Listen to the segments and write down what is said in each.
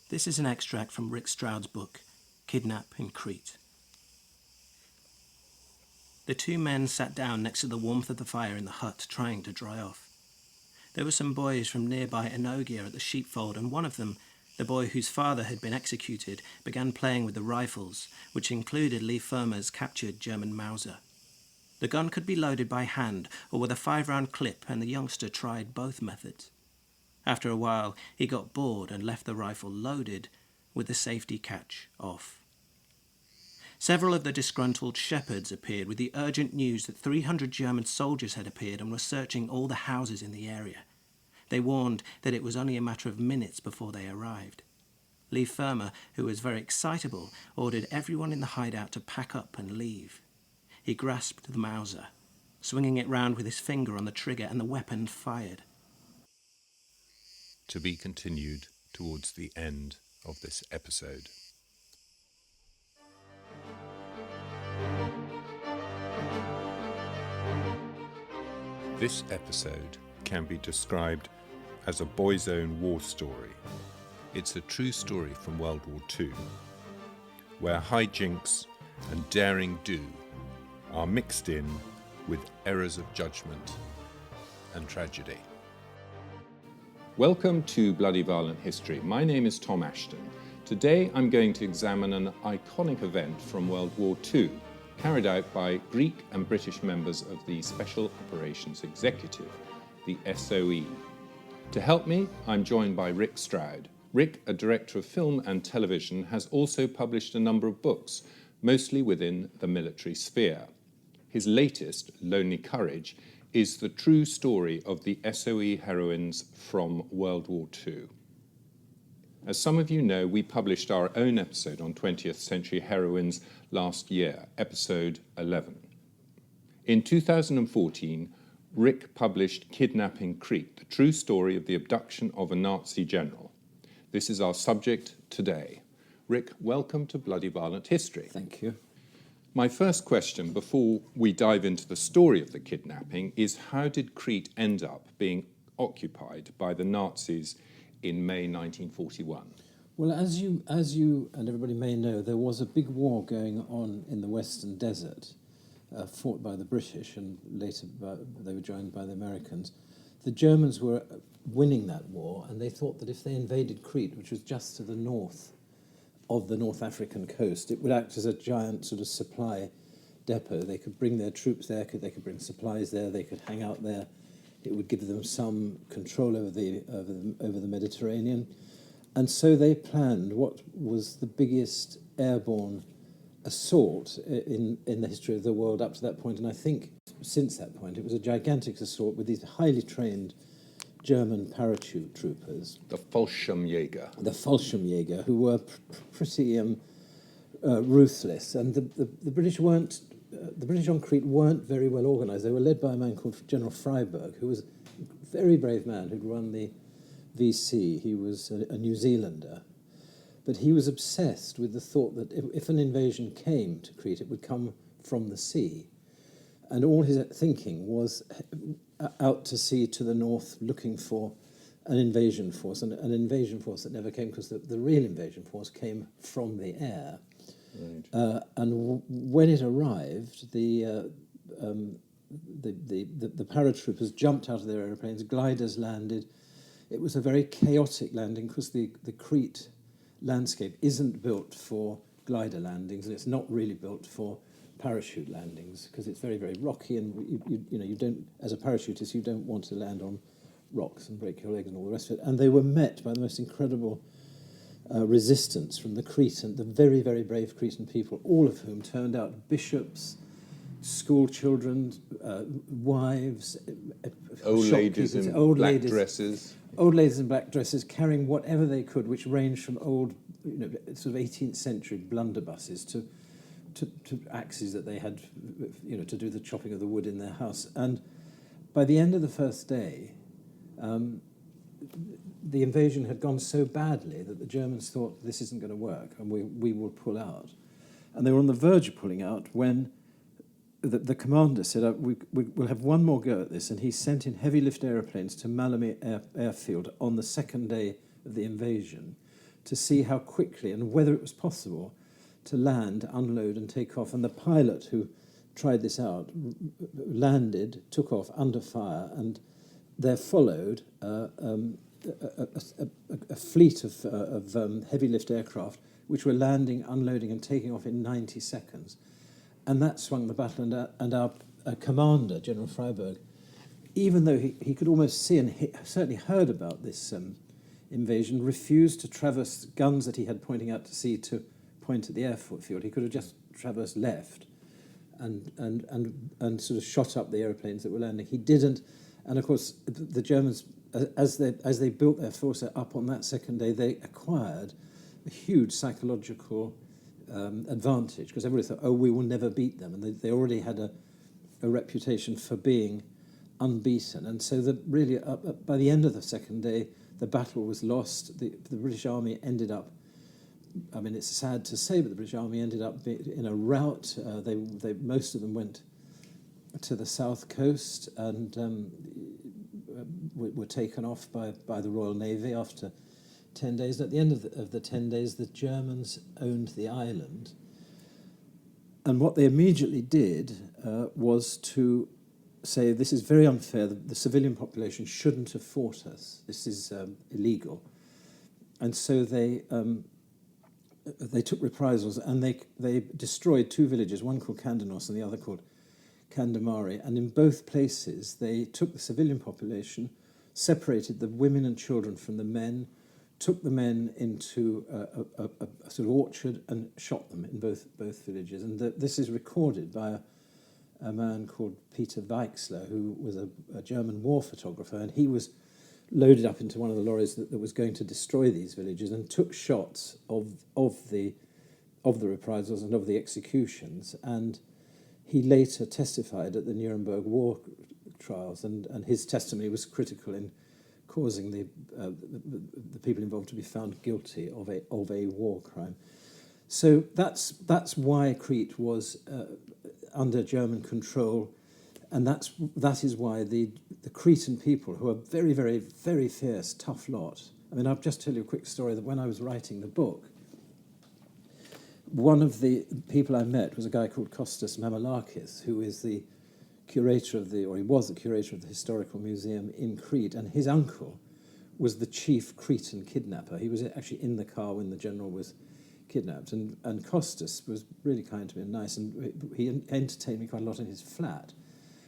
This is an extract from Rick Stroud's book, Kidnap in Crete. The two men sat down next to the warmth of the fire in the hut, trying to dry off. There were some boys from nearby Enogia at the sheepfold, and one of them, the boy whose father had been executed, began playing with the rifles, which included Leigh Fermor's captured German Mauser. The gun could be loaded by hand or with a 5-round clip, and the youngster tried both methods. After a while, he got bored and left the rifle loaded with the safety catch off. Several of the disgruntled shepherds appeared with the urgent news that 300 German soldiers had appeared and were searching all the houses in the area. They warned that it was only a matter of minutes before they arrived. Leigh Fermor, who was very excitable, ordered everyone in the hideout to pack up and leave. He grasped the Mauser, swinging it round with his finger on the trigger, and the weapon fired. To be continued towards the end of this episode. This episode can be described as a boy's own war story. It's a true story from World War II, where hijinks and daring do are mixed in with errors of judgment and tragedy. Welcome to Bloody Violent History. My name is Tom Assheton. Today I'm going to examine an iconic event from World War II, carried out by Greek and British members of the Special Operations Executive, the SOE. To help me, I'm joined by Rick Stroud. Rick, a director of film and television, has also published a number of books, mostly within the military sphere. His latest, Lonely Courage, is the true story of the SOE heroines from World War II. As some of you know, we published our own episode on 20th Century Heroines last year, episode 11. In 2014, Rick published Kidnap in Crete, the true story of the abduction of a Nazi general. This is our subject today. Rick, welcome to Bloody Violent History. Thank you. My first question, before we dive into the story of the kidnapping, is how did Crete end up being occupied by the Nazis in May 1941? Well, as you and everybody may know, there was a big war going on in the Western Desert, fought by the British, and later they were joined by the Americans. The Germans were winning that war, and they thought that if they invaded Crete, which was just to the north of the North African coast, it would act as a giant sort of supply depot. They could bring their troops there, they could bring supplies there, they could hang out there. It would give them some control over the Mediterranean. And so they planned what was the biggest airborne assault in the history of the world up to that point. And I think since that point, it was a gigantic assault with these highly trained German parachute troopers. The Fallschirmjäger. The Fallschirmjäger, who were pretty ruthless. And the British weren't... the British on Crete weren't very well organised. They were led by a man called General Freiberg, who was a very brave man who'd run the VC. He was a New Zealander. But he was obsessed with the thought that if an invasion came to Crete, it would come from the sea. And all his thinking was out to sea to the north, looking for an invasion force, and an invasion force that never came, because the real invasion force came from the air. Right. When it arrived, the paratroopers jumped out of their aeroplanes, gliders landed. It was a very chaotic landing because the Crete landscape isn't built for glider landings, and it's not really built for parachute landings because it's very, very rocky, and you don't, as a parachutist, you don't want to land on rocks and break your leg and all the rest of it. And they were met by the most incredible resistance from the Cretan, the very, very brave Cretan people, all of whom turned out bishops, school children, wives, old ladies in black dresses. Old ladies in black dresses carrying whatever they could, which ranged from old, sort of 18th century blunderbusses to axes that they had, to do the chopping of the wood in their house. And by the end of the first day, the invasion had gone so badly that the Germans thought this isn't going to work and we will pull out. And they were on the verge of pulling out when the commander said, we'll have one more go at this, and he sent in heavy lift aeroplanes to Malmö airfield on the second day of the invasion to see how quickly and whether it was possible to land, unload and take off. And the pilot who tried this out landed, took off under fire, and there followed a fleet of heavy lift aircraft which were landing, unloading and taking off in 90 seconds. And that swung the battle, and our commander, General Freiberg, even though he could almost see and he certainly heard about this invasion, refused to traverse guns that he had pointing out to sea to point at the airfield. He could have just traversed left and sort of shot up the aeroplanes that were landing. He didn't, and of course the Germans, as they built their force up on that second day, they acquired a huge psychological advantage, because everybody thought, oh, we will never beat them, and they already had a reputation for being unbeaten. And so really by the end of the second day, the battle was lost. The British Army ended up, I mean, it's sad to say, but the British Army ended up in a rout. They most of them went to the south coast and were taken off by the Royal Navy after 10 days. And at the end of the 10 days, the Germans owned the island. And what they immediately did was to say, this is very unfair, the civilian population shouldn't have fought us, this is illegal. And so they took reprisals, and they destroyed two villages, one called Candanos and the other called Candamari. And in both places, they took the civilian population, separated the women and children from the men, took the men into a sort of orchard and shot them in both villages. And this is recorded by a man called Peter Weixler, who was a German war photographer, and he was loaded up into one of the lorries that was going to destroy these villages, and took shots of the reprisals and of the executions. And he later testified at the Nuremberg war trials, and his testimony was critical in causing the people involved to be found guilty of a war crime. So that's why Crete was under German control, and that is why the Cretan people, who are very, very, very fierce, tough lot. I mean, I'll just tell you a quick story that when I was writing the book, one of the people I met was a guy called Kostas Mamalakis, who is the curator he was the curator of the Historical Museum in Crete, and his uncle was the chief Cretan kidnapper. He was actually in the car when the general was kidnapped, and Kostas was really kind to me and nice, and he entertained me quite a lot in his flat,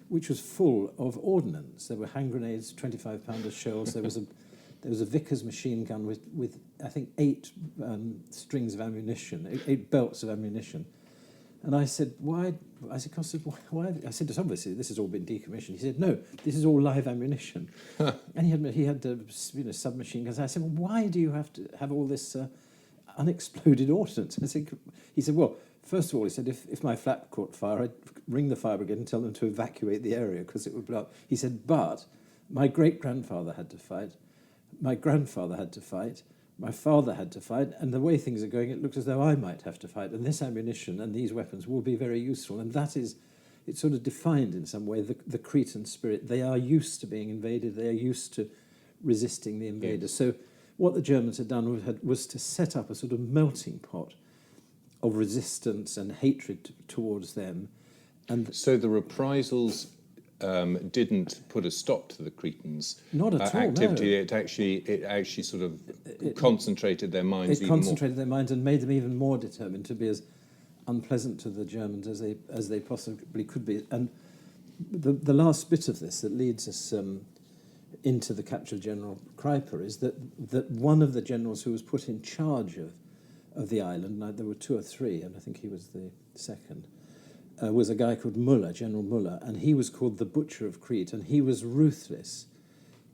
which was full of ordnance. There were hand grenades, 25-pounder shells. There was a Vickers machine gun with I think 8 strings of ammunition, 8 belts of ammunition. And I said, why? I said, Kostas, why? I said, obviously, this has all been decommissioned. He said, no, this is all live ammunition. And he had submachine guns. I said, well, why do you have to have all this unexploded ordnance? He said, well, first of all, he said, if my flat caught fire, I'd ring the fire brigade and tell them to evacuate the area because it would blow up. He said, but my great-grandfather had to fight, my grandfather had to fight, my father had to fight, and the way things are going, it looks as though I might have to fight, and this ammunition and these weapons will be very useful. And that is, it's sort of defined in some way the Cretan spirit. They are used to being invaded, they are used to resisting the invaders. Yes. So what the Germans had done was to set up a sort of melting pot of resistance and hatred towards them. And so the reprisals didn't put a stop to the Cretans' not at all, activity. No. It actually sort of concentrated their minds even more. It concentrated their minds and made them even more determined to be as unpleasant to the Germans as they possibly could be. And the last bit of this that leads us into the capture of General Kreipe is that one of the generals who was put in charge of the island, there were 2 or 3, and I think he was the second, was a guy called Müller, General Müller, and he was called the Butcher of Crete, and he was ruthless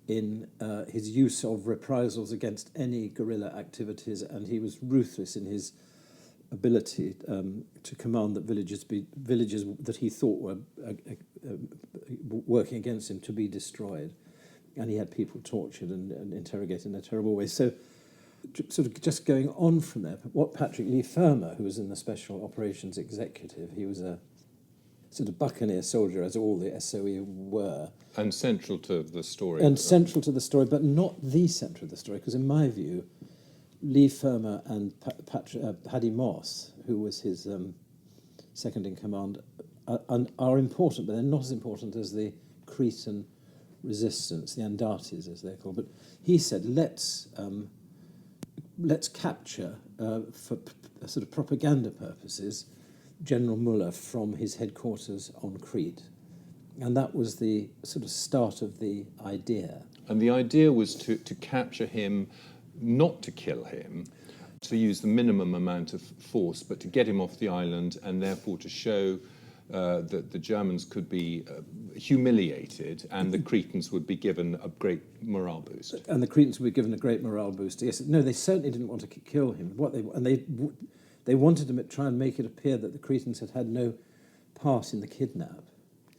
in his use of reprisals against any guerrilla activities, and he was ruthless in his ability to command that villages that he thought were working against him to be destroyed. And he had people tortured and interrogated in a terrible way. So sort of just going on from there, what Patrick Leigh Fermor, who was in the Special Operations Executive, he was a sort of buccaneer soldier, as all the SOE were. And central to the story. And central to the story, but not the centre of the story, because in my view, Leigh Fermor and Paddy Moss, who was his second in command, are important, but they're not as important as the Cretan resistance, the Andates as they're called. But he said, let's capture, for sort of propaganda purposes, General Muller from his headquarters on Crete. And that was the sort of start of the idea. And the idea was to capture him, not to kill him, to use the minimum amount of force, but to get him off the island and therefore to show that the Germans could be humiliated and the Cretans would be given a great morale boost. And the Cretans would be given a great morale boost. Yes, no, they certainly didn't want to kill him. They wanted to try and make it appear that the Cretans had no part in the kidnap.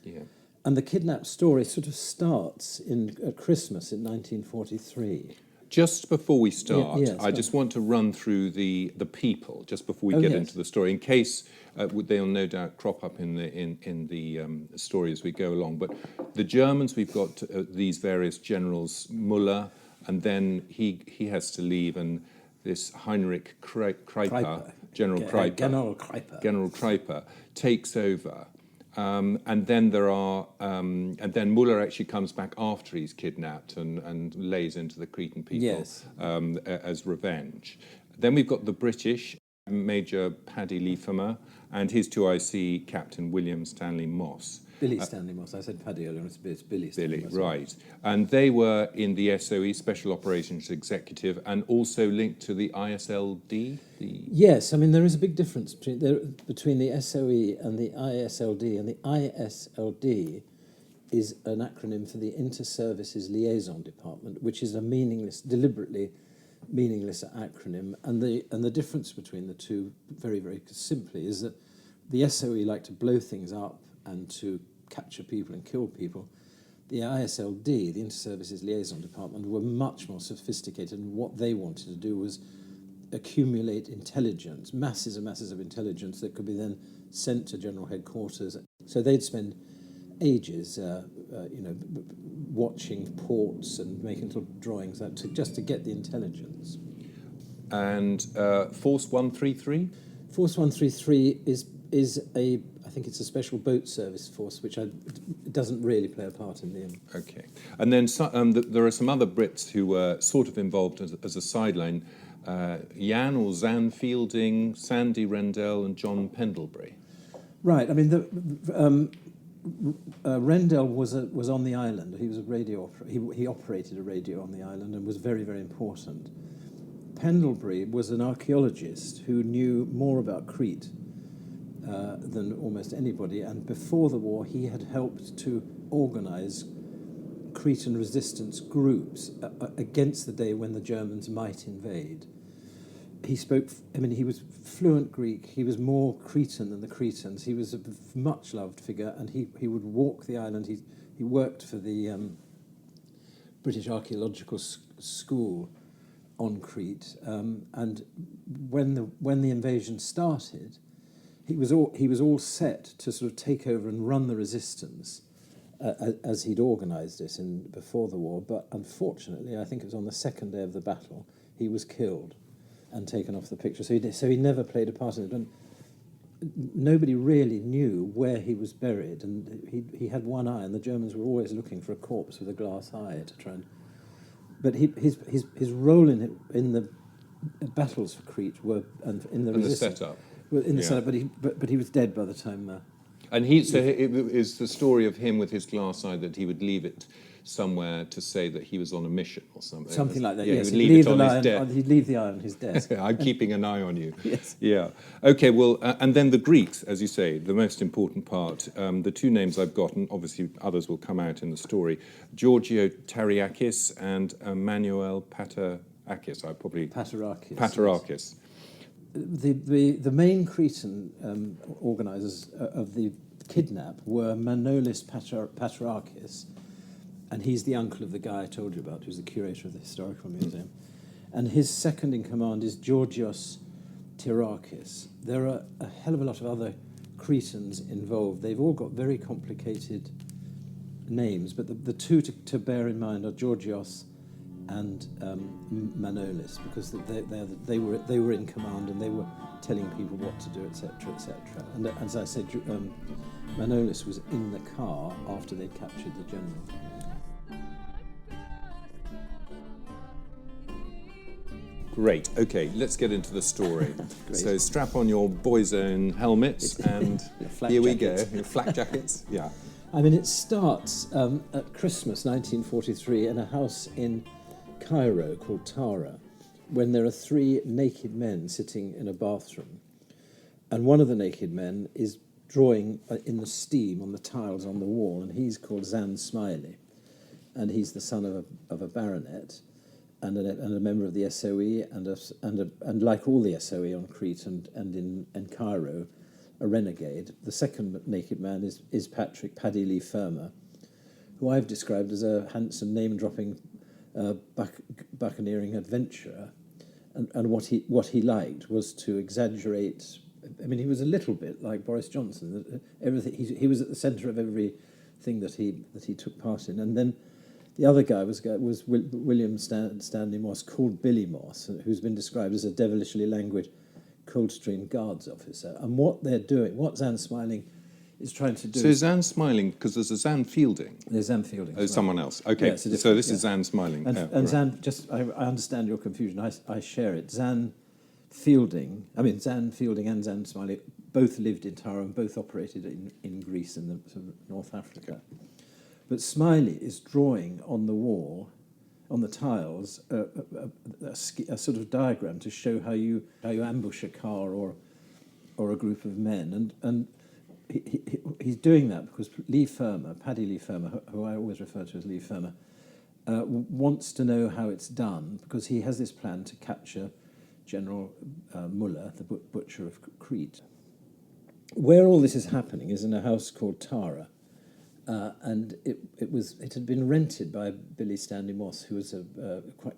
Yeah. And the kidnap story sort of starts at Christmas in 1943. Just before we start, yes, I just want to run through the people just before we get into the story, in case they'll no doubt crop up in the story as we go along. But the Germans, we've got these various generals, Muller, and then he has to leave, and this Heinrich Kreipe, General Kreipe, takes over. And then and then Muller actually comes back after he's kidnapped and lays into the Cretan people as revenge. Then we've got the British, Major Paddy Leigh Fermor, and his 2IC Captain William Stanley Moss. Billy Stanley Moss. I said Paddy earlier, it's Billy Stanley Moss. Right. And they were in the SOE, Special Operations Executive, and also linked to the ISLD? Yes, I mean, there is a big difference between the SOE and the ISLD. And the ISLD is an acronym for the Inter-Services Liaison Department, which is a deliberately meaningless acronym. And the difference between the two, very, very simply, is that the SOE like to blow things up and to capture people and kill people. The ISLD, the Inter-Services Liaison Department, were much more sophisticated, and what they wanted to do was accumulate intelligence, masses and masses of intelligence that could be then sent to general headquarters. So they'd spend ages, watching ports and making little drawings just to get the intelligence. And Force 133? Force 133 is I think it's a special boat service force, which doesn't really play a part in the... Okay. And then there are some other Brits who were sort of involved as a sideline. Jan or Zan Fielding, Sandy Rendell and John Pendlebury. Right. I mean, Rendell was on the island. He was a radio operator. He operated a radio on the island and was very, very important. Pendlebury was an archaeologist who knew more about Crete than almost anybody, and before the war he had helped to organise Cretan resistance groups against the day when the Germans might invade. He was fluent Greek. He was more Cretan than the Cretans. He was a much loved figure, and he would walk the island. He worked for the British Archaeological School on Crete, and when the invasion started, he was all set to sort of take over and run the resistance as he'd organised it before the war. But unfortunately, I think it was on the second day of the battle, he was killed and taken off the picture. So he never played a part in it. And nobody really knew where he was buried, and he had one eye, and the Germans were always looking for a corpse with a glass eye to try and... But his role in the battles for Crete were in the setup. In the setup, but he was dead by the time. And it is the story of him with his glass eye that he would leave it somewhere to say that he was on a mission or something. Something like that. Yeah, yes, he would leave it on his desk. He'd leave the eye on his desk. I'm keeping an eye on you. Yes. Yeah. Okay. Well, and then the Greeks, as you say, the most important part. The two names I've got, and obviously others will come out in the story: Giorgio Tariakis and Emmanuel Paterakis. Paterakis. Yes. The main Cretan organisers of the kidnap were Manolis Paterakis, and he's the uncle of the guy I told you about, who's the curator of the Historical Museum. And his second in command is Georgios Tirakis. There are a hell of a lot of other Cretans involved. They've all got very complicated names, but the two to bear in mind are Georgios and Manolis, because they were in command and they were telling people what to do, etc., etc. And as I said, Manolis was in the car after they'd captured the general. Great. Okay, let's get into the story. So strap on your boy's own helmets and here we go. Your flak jackets. Yeah. I mean, it starts at Christmas 1943 in a house in Cairo called Tara, when there are 3 naked men sitting in a bathroom. And one of the naked men is drawing in the steam on the tiles on the wall, and he's called Zan Smiley. And he's the son of a baronet and a member of the SOE, and like all the SOE on Crete and in Cairo, a renegade. The second naked man is Paddy Leigh Fermor, who I've described as a handsome, name-dropping buccaneering adventurer. And what he liked was to exaggerate. I mean, he was a little bit like Boris Johnson. Everything he was at the centre of everything that he took part in. And then the other guy was William Stanley Moss, called Billy Moss, who's been described as a devilishly languid Coldstream Guards officer. And what they're doing, what Zan Smiling is trying to do... So Zan Smiling, because there's a Zan Fielding. There's Zan Fielding. Oh, someone else. Okay, so this is Zan Smiling. And right. Zan, I understand your confusion. I share it. Zan Fielding and Zan Smiling both lived in Tara and both operated in Greece and sort of North Africa. But Smiley is drawing on the wall, on the tiles, a sort of diagram to show how you ambush a car or a group of men, and he's doing that because Paddy Leigh Fermor, who I always refer to as Leigh Fermor, wants to know how it's done because he has this plan to capture General Muller, the butcher of Crete. Where all this is happening is in a house called Tara. And it had been rented by Billy Stanley Moss, who was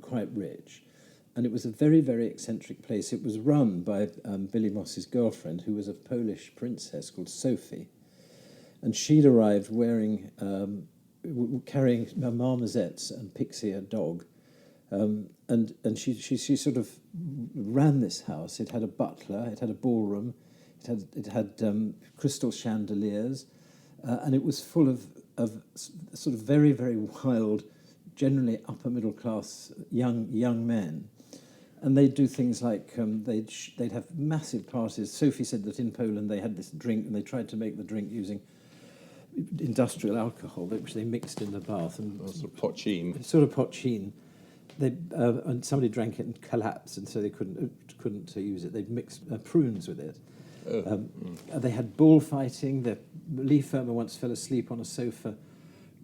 quite rich, and it was a very, very eccentric place. It was run by Billy Moss's girlfriend, who was a Polish princess called Sophie, and she'd arrived carrying marmosettes and Pixie, a dog, and she sort of ran this house. It had a butler, it had a ballroom, it had crystal chandeliers. And it was full of sort of very, very wild, generally upper middle class young men, and they'd do things like they'd have massive parties. Sophie said that in Poland they had this drink, and they tried to make the drink using industrial alcohol, which they mixed in the bath, and sort of pochine. Sort of pochine. And somebody drank it and collapsed, and so they couldn't use it. They'd mixed prunes with it. They had bullfighting. Leigh Fermor once fell asleep on a sofa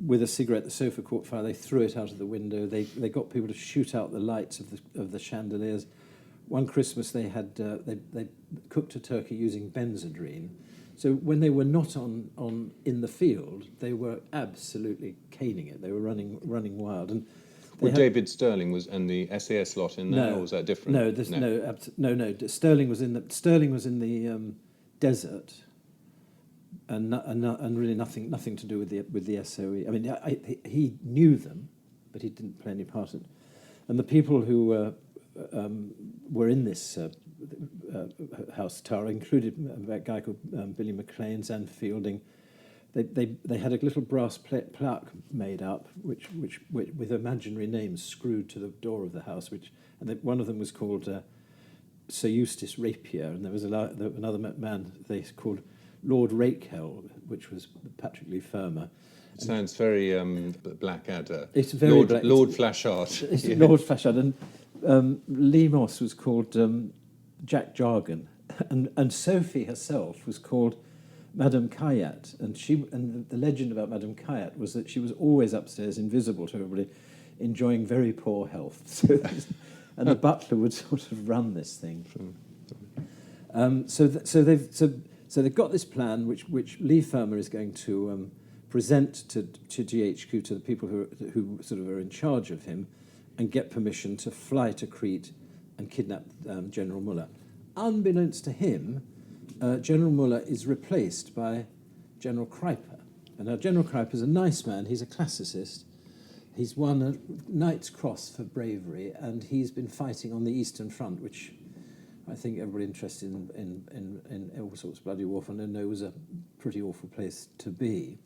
with a cigarette. The sofa caught fire. They threw it out of the window. They got people to shoot out the lights of the chandeliers. One Christmas they cooked a turkey using benzodrine. So when they were not in the field, they were absolutely caning it. They were running wild. And David Sterling and the SAS lot in there, or was that different? No. Sterling was in the desert, and really nothing to do with the SOE. I mean, he knew them, but he didn't play any part in it. And the people who were in this house Tara included a guy called Billy McLean, Zan Fielding. They had a little brass plaque made up, which with imaginary names screwed to the door of the house. One of them was called Sir Eustace Rapier, and there was another man they called Lord Rakehell, which was Patrick Leigh Fermor. It sounds very Blackadder. It's very Lord Flashheart. It's Lord Flashheart, and Leigh Moss was called Jack Jargon, and Sophie herself was called Madame Kayat, and the legend about Madame Kayat was that she was always upstairs, invisible to everybody, enjoying very poor health. And the butler would sort of run this thing. So they've got this plan, which Leigh Fermor is going to present to GHQ, to the people who sort of are in charge of him, and get permission to fly to Crete and kidnap General Muller. Unbeknownst to him, General Muller is replaced by General Kreipe. And now General Kreipe is a nice man. He's a classicist. He's won a Knight's Cross for bravery, and he's been fighting on the Eastern Front, which I think everybody interested in all sorts of bloody warfare know was a pretty awful place to be.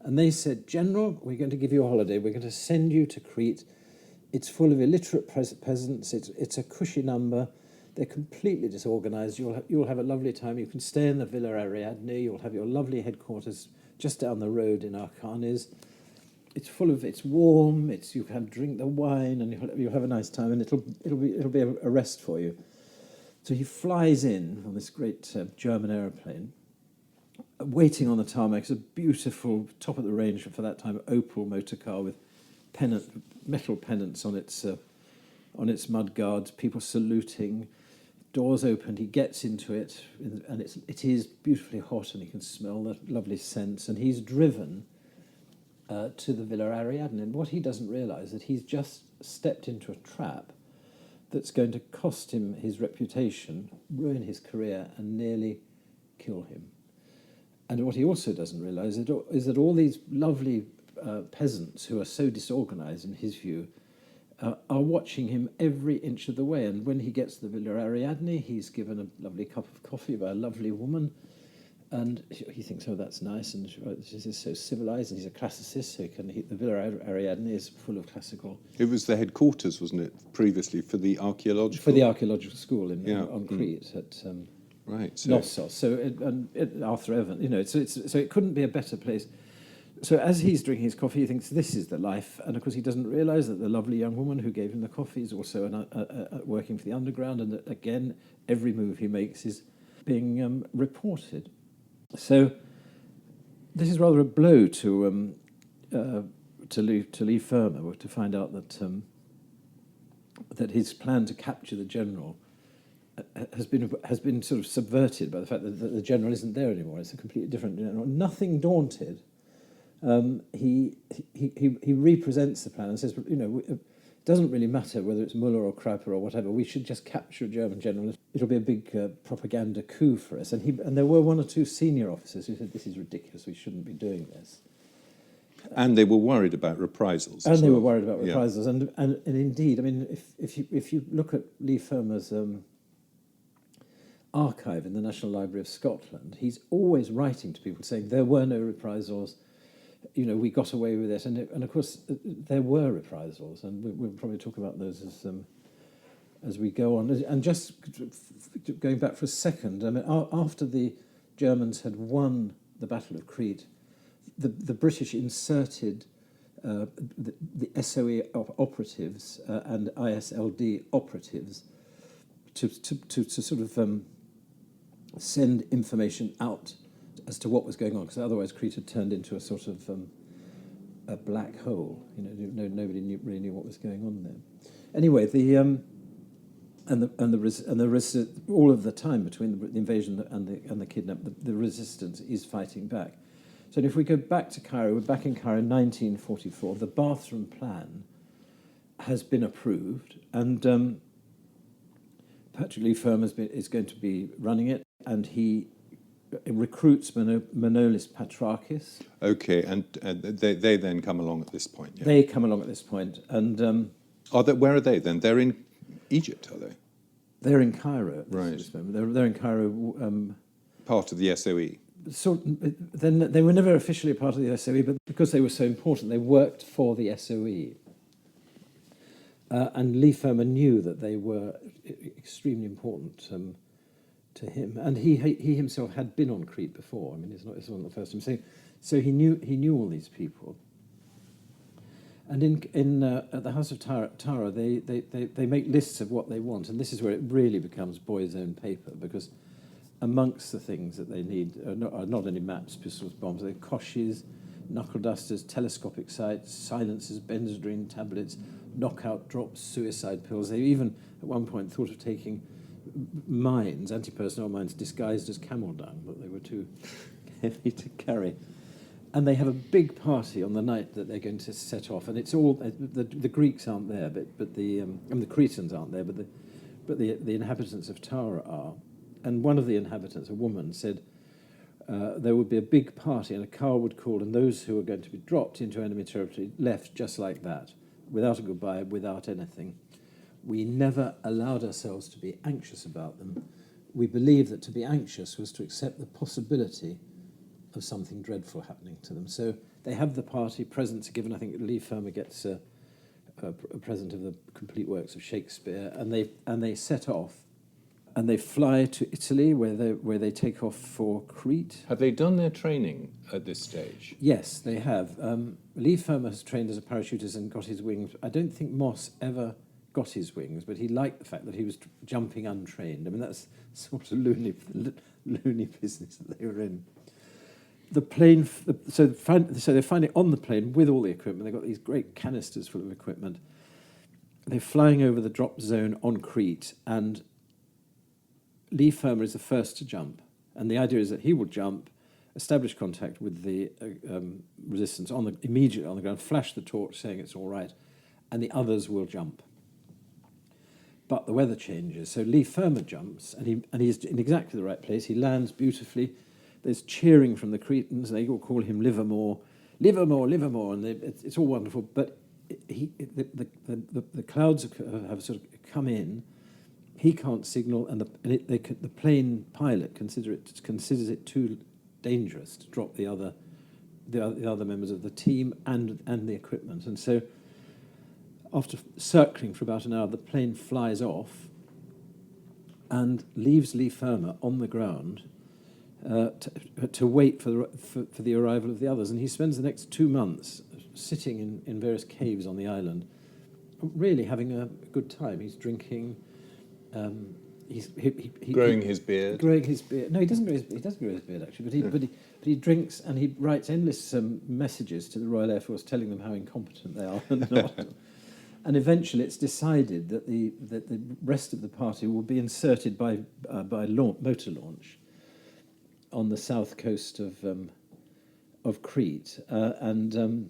And they said, General, we're going to give you a holiday. We're going to send you to Crete. It's full of illiterate peasants. It's a cushy number. They're completely disorganised. You'll have a lovely time. You can stay in the Villa Ariadne. You'll have your lovely headquarters just down the road in Arcanes. It's warm. You can drink the wine, and you'll have a nice time, and it'll be a rest for you. So he flies in on this great German aeroplane, waiting on the tarmac. It's a beautiful, top-of-the-range, for that time, Opel motor car with metal pennants on its mudguards, people saluting, doors opened, he gets into it, and it is beautifully hot, and he can smell the lovely scents, and he's driven to the Villa Ariadne. And what he doesn't realise is that he's just stepped into a trap that's going to cost him his reputation, ruin his career, and nearly kill him. And what he also doesn't realise is that all these lovely peasants who are so disorganised, in his view, are watching him every inch of the way. And when he gets to the Villa Ariadne, he's given a lovely cup of coffee by a lovely woman, and he thinks, oh, that's nice, and this is so civilised, and he's a classicist, so the Villa Ariadne is full of classical... It was the headquarters, wasn't it, previously, for the archaeological... For the archaeological school on Crete at right, Knossos. So Arthur Evan, so it couldn't be a better place. So as he's drinking his coffee, he thinks this is the life, and of course he doesn't realise that the lovely young woman who gave him the coffee is also working for the underground, and that, again, every move he makes is being reported. So this is rather a blow to Leigh Fermor, to find out that his plan to capture the general has been sort of subverted by the fact that the general isn't there anymore. It's a completely different general. Nothing daunted, he represents the plan and says, it doesn't really matter whether it's Müller or Kreipe or whatever. We should just capture a German general. It'll be a big propaganda coup for us. And there were one or two senior officers who said, this is ridiculous. We shouldn't be doing this. And they were worried about reprisals. And they were worried about reprisals. Yeah. And indeed, I mean, if you look at Leigh Fermor's archive in the National Library of Scotland, he's always writing to people saying there were no reprisals. We got away with it, and of course there were reprisals, and we'll probably talk about those as we go on. And just going back for a second, I mean, after the Germans had won the Battle of Crete, the British inserted the SOE operatives and ISLD operatives to sort of send information out as to what was going on, because otherwise Crete had turned into a sort of a black hole. Nobody really knew what was going on there. Anyway, all of the time between the invasion and the kidnap, the resistance is fighting back. So if we go back to Cairo, we're back in Cairo in 1944. The bathroom plan has been approved, and Patrick Leigh Fermor is going to be running it, and he recruits Manolis Patrakis. Okay, and they then come along at this point. Yeah. They come along at this point, and where are they then? They're in Egypt, are they? They're in Cairo. Right. They're in Cairo. Part of the SOE. Then they were never officially a part of the SOE, but because they were so important, they worked for the SOE. And Leigh Fermor knew that they were extremely important to him, and he himself had been on Crete before. I mean, it wasn't the first time. So he knew all these people. And at the House of Tara, they make lists of what they want, and this is where it really becomes boys' own paper, because amongst the things that they need are not only maps, pistols, bombs, they're koshes, knuckle dusters, telescopic sights, silencers, Benzodrine tablets, knockout drops, suicide pills. They even, at one point, thought of taking mines, anti-personnel mines, disguised as camel dung, but they were too heavy to carry. And they have a big party on the night that they're going to set off, and it's all the Greeks aren't there, but the Cretans aren't there, but the inhabitants of Tara are. And one of the inhabitants, a woman, said there would be a big party, and a car would call, and those who were going to be dropped into enemy territory left just like that. without a goodbye, without anything. We never allowed ourselves to be anxious about them. We believed that to be anxious was to accept the possibility of something dreadful happening to them. So they have the party, presents are given. I think Leigh Fermor gets a present of the complete works of Shakespeare, and they set off, and they fly to Italy, where they take off for Crete. Have they done their training at this stage? Yes, they have. Leigh Fermor has trained as a parachutist and got his wings. I don't think Moss ever got his wings, but he liked the fact that he was jumping untrained. I mean, that's sort of loony business that they were in. The plane, so they're finding on the plane with all the equipment. They've got these great canisters full of equipment. They're flying over the drop zone on Crete, and Leigh Fermor is the first to jump. And the idea is that he will jump, establish contact with the resistance immediately on the ground, flash the torch saying it's all right, and the others will jump. But the weather changes, so Leigh Fermor jumps, and he's in exactly the right place. He lands beautifully. There's cheering from the Cretans. They all call him Livermore, Livermore, Livermore, and it's all wonderful. But the clouds have sort of come in. He can't signal, and the plane pilot considers it too dangerous to drop the other members of the team and the equipment. And so, after circling for about an hour, the plane flies off and leaves Leigh Fermor on the ground to wait for the arrival of the others. And he spends the next 2 months sitting in various caves on the island, really having a good time. He's drinking. Growing his beard. Growing his beard. No, he doesn't grow his beard actually. But he drinks, and he writes endless messages to the Royal Air Force telling them how incompetent they are and not. And eventually, it's decided that the rest of the party will be inserted by motor launch on the south coast of Crete, and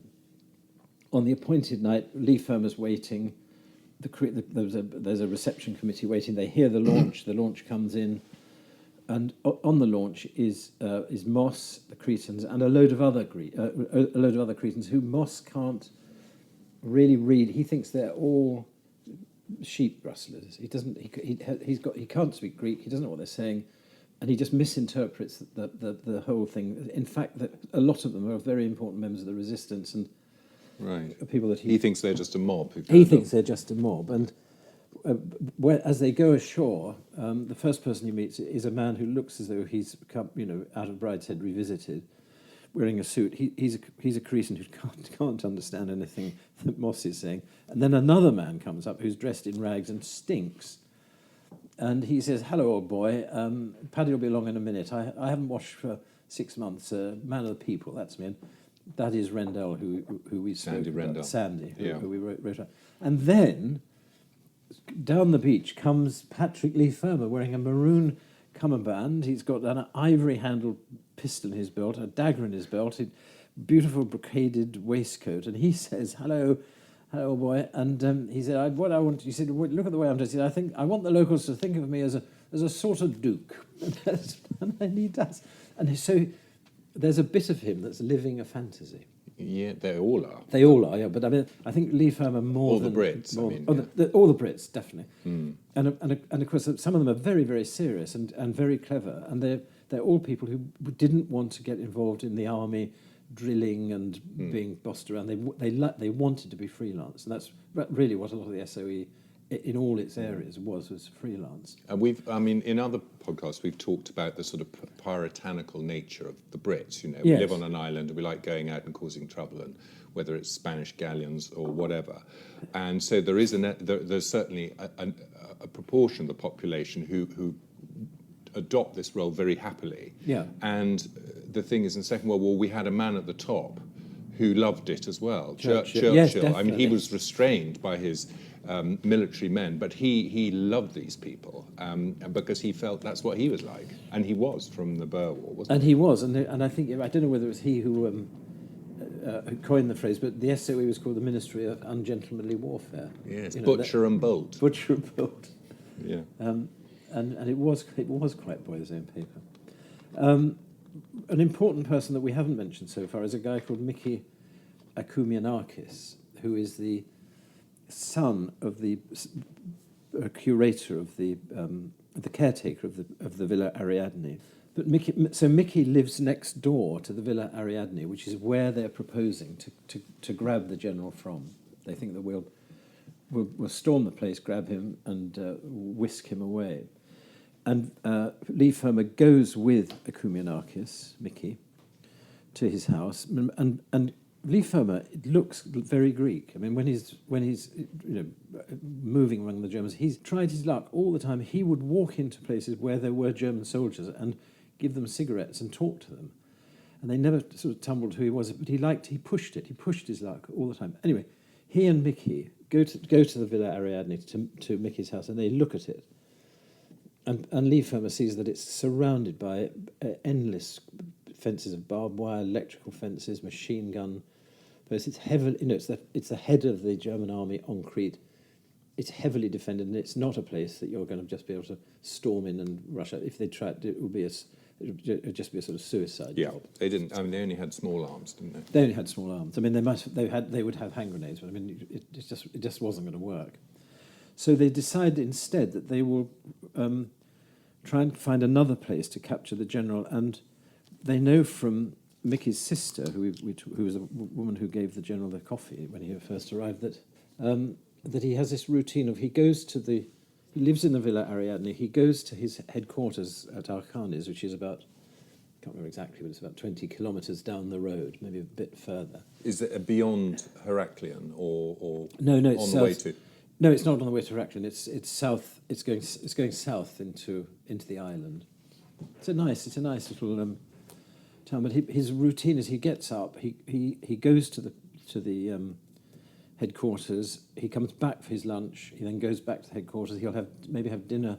on the appointed night, Leigh Fermor's waiting. There's a reception committee waiting. They hear the launch. The launch comes in, and on the launch is Moss, the Cretans, and a load of other Cretans who Moss can't really read. He thinks they're all sheep rustlers. He can't speak Greek. He doesn't know what they're saying, and he just misinterprets the whole thing. In fact, that a lot of them are very important members of the resistance and. Right. People that he thinks they're just a mob. He thinks they're just a mob. And as they go ashore, the first person he meets is a man who looks as though he's come, out of Brideshead Revisited, wearing a suit. He's a Cretan who can't understand anything that Moss is saying. And then another man comes up who's dressed in rags and stinks. And he says, "Hello, old boy. Paddy will be along in a minute. I haven't washed for 6 months. Man of the people, that's me." And that is Rendell, who we spoke Sandy about. Rendell. Sandy, Yeah. who we wrote about. And then, down the beach comes Patrick Leigh Fermor wearing a maroon cummerbund. He's got an ivory-handled pistol in his belt, a dagger in his belt, a beautiful brocaded waistcoat. And he says, "Hello, old boy." And he said, "What I want," he said, "Look at the way I'm dressed. I think I want the locals to think of me as a sort of duke." And he does. And so there's a bit of him that's living a fantasy. Yeah, they all are. They all are, yeah. But I mean, I think Leigh Fermor more all than... the Brits, more, I mean. all the Brits, definitely. Mm. And of course, some of them are very, very serious and very clever. And they're all people who didn't want to get involved in the army, drilling and being bossed around. They wanted to be freelance. And that's really what a lot of the SOE, in all its areas, was freelance. And in other podcasts, we've talked about the sort of puritanical nature of the Brits. Yes. We live on an island and we like going out and causing trouble, and whether it's Spanish galleons or whatever. And so there's certainly a proportion of the population who adopt this role very happily. Yeah. And the thing is, in the Second World War, we had a man at the top who loved it as well, Churchill. Yes, I mean, he definitely. was restrained by his military men, but he loved these people because he felt that's what he was like, and he was from the Boer War, wasn't And he? he was, and I think, I don't know whether it was he who coined the phrase, but the SOE was called the Ministry of Ungentlemanly Warfare. Yes, butcher and bolt. Butcher and bolt. Yeah. And it was quite boy's own paper. An important person that we haven't mentioned so far is a guy called Mickey Akoumianakis, who is the son of the curator of the caretaker of the Villa Ariadne. But Mickey lives next door to the Villa Ariadne, which is where they're proposing to grab the general from. They think that we'll storm the place, grab him, and whisk him away. And Leigh Fermor goes with Ekumenakis, Mickey, to his house, and Leigh Fermor looks very Greek. I mean, when he's moving among the Germans, he's tried his luck all the time. He would walk into places where there were German soldiers and give them cigarettes and talk to them, and they never sort of tumbled who he was. But he pushed it. He pushed his luck all the time. Anyway, he and Mickey go to the Villa Ariadne to Mickey's house, and they look at it. And Leigh Fermor sees that it's surrounded by endless fences of barbed wire, electrical fences, machine gun. But it's heavily, it's the head of the German army on Crete. It's heavily defended, and it's not a place that you're going to just be able to storm in and rush out. If they tried, it would just be a sort of suicide job. They didn't. I mean, they only had small arms, didn't they? They only had small arms. I mean, they would have hand grenades, but I mean, it just wasn't going to work. So they decide instead that they will try and find another place to capture the general, and they know from Mickey's sister, who was a woman who gave the general the coffee when he first arrived, that he has this routine of he lives in the Villa Ariadne. He goes to his headquarters at Archanes, which is about, I can't remember exactly, but it's about 20 kilometres down the road, maybe a bit further. Is it beyond Heraklion or no, it's on south, the way to? No, it's not on the way to Heraklion. It's south. It's going south into the island. It's a nice little town. But his routine is he gets up, he goes to the headquarters. He comes back for his lunch. He then goes back to the headquarters. He'll maybe have dinner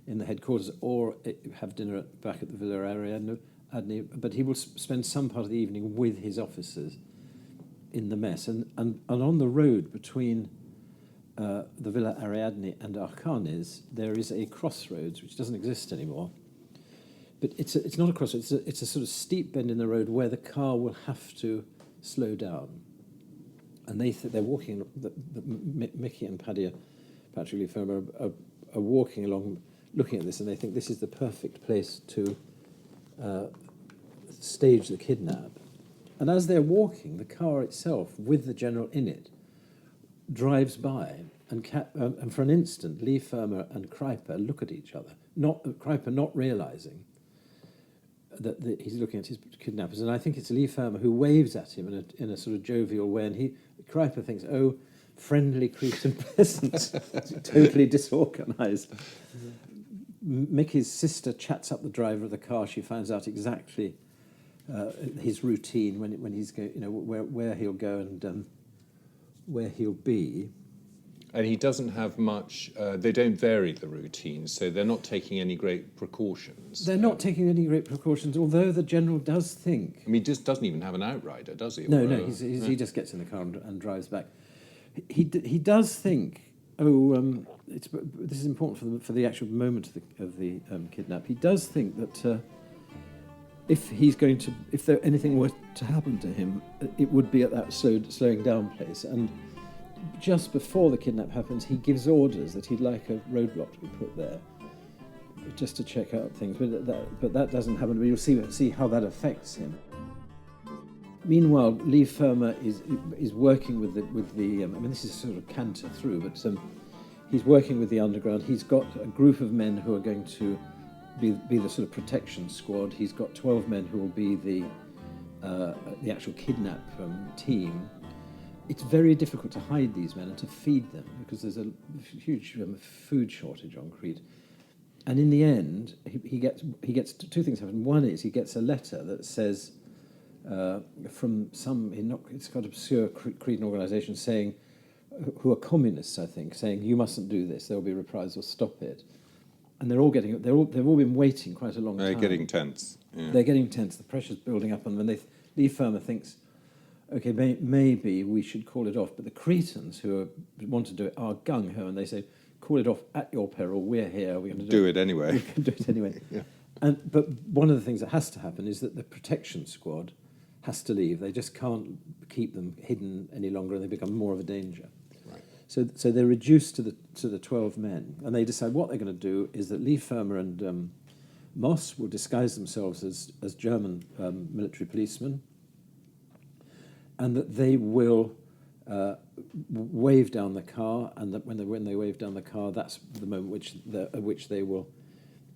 in the headquarters or have dinner back at the Villa Ariadne. But he will spend some part of the evening with his officers in the mess. And on the road between the Villa Ariadne and Archanes, there is a crossroads which doesn't exist anymore. But it's not a crossroads. It's a sort of steep bend in the road where the car will have to slow down. And they're walking. Mickey and Patrick Leigh Fermor are walking along, looking at this, and they think this is the perfect place to stage the kidnap. And as they're walking, the car itself, with the general in it, drives by, and for an instant, Leigh Fermor and Kreipe look at each other. Kreipe not realising that he's looking at his kidnappers, and I think it's Leigh Fermor who waves at him in a sort of jovial way, and Kreipe thinks, oh, friendly Cretan peasants, totally disorganised. Mickey's sister chats up the driver of the car. She finds out exactly his routine when he's going, where he'll go and where he'll be. And he doesn't have much, they don't vary the routine, so they're not taking any great precautions. They're not taking any great precautions, although the general does think... I mean, he just doesn't even have an outrider, does he? No, he just gets in the car and drives back. He does think, this is important for the actual moment of the kidnap. He does think that if anything were to happen to him, it would be at that slowing down place. And just before the kidnap happens, he gives orders that he'd like a roadblock to be put there, just to check out things. But that doesn't happen. But you'll see how that affects him. Meanwhile, Leigh Fermor is working with the. I mean, this is sort of canter through, but he's working with the underground. He's got a group of men who are going to be the sort of protection squad. He's got 12 men who will be the actual kidnap team. It's very difficult to hide these men and to feed them because there's a huge food shortage on Crete. And in the end, he gets two things happen. One is he gets a letter that says from it's got obscure Cretan organisation saying, who are communists, I think, saying you mustn't do this. There will be reprisals. Stop it. And they've all been waiting quite a long time. They're getting tense. Yeah. They're getting tense. The pressure's building up, and when Leigh Fermor thinks, okay, maybe we should call it off. But the Cretans who want to do it are gung-ho, and they say, call it off at your peril. We're here. We're going to do it anyway. We can do it anyway. Yeah. But one of the things that has to happen is that the protection squad has to leave. They just can't keep them hidden any longer, and they become more of a danger. Right. So they're reduced to the 12 men, and they decide what they're going to do is that Leigh, Fermor, and Moss will disguise themselves as German military policemen, and that they will wave down the car, and that when they wave down the car, that's the moment at which they will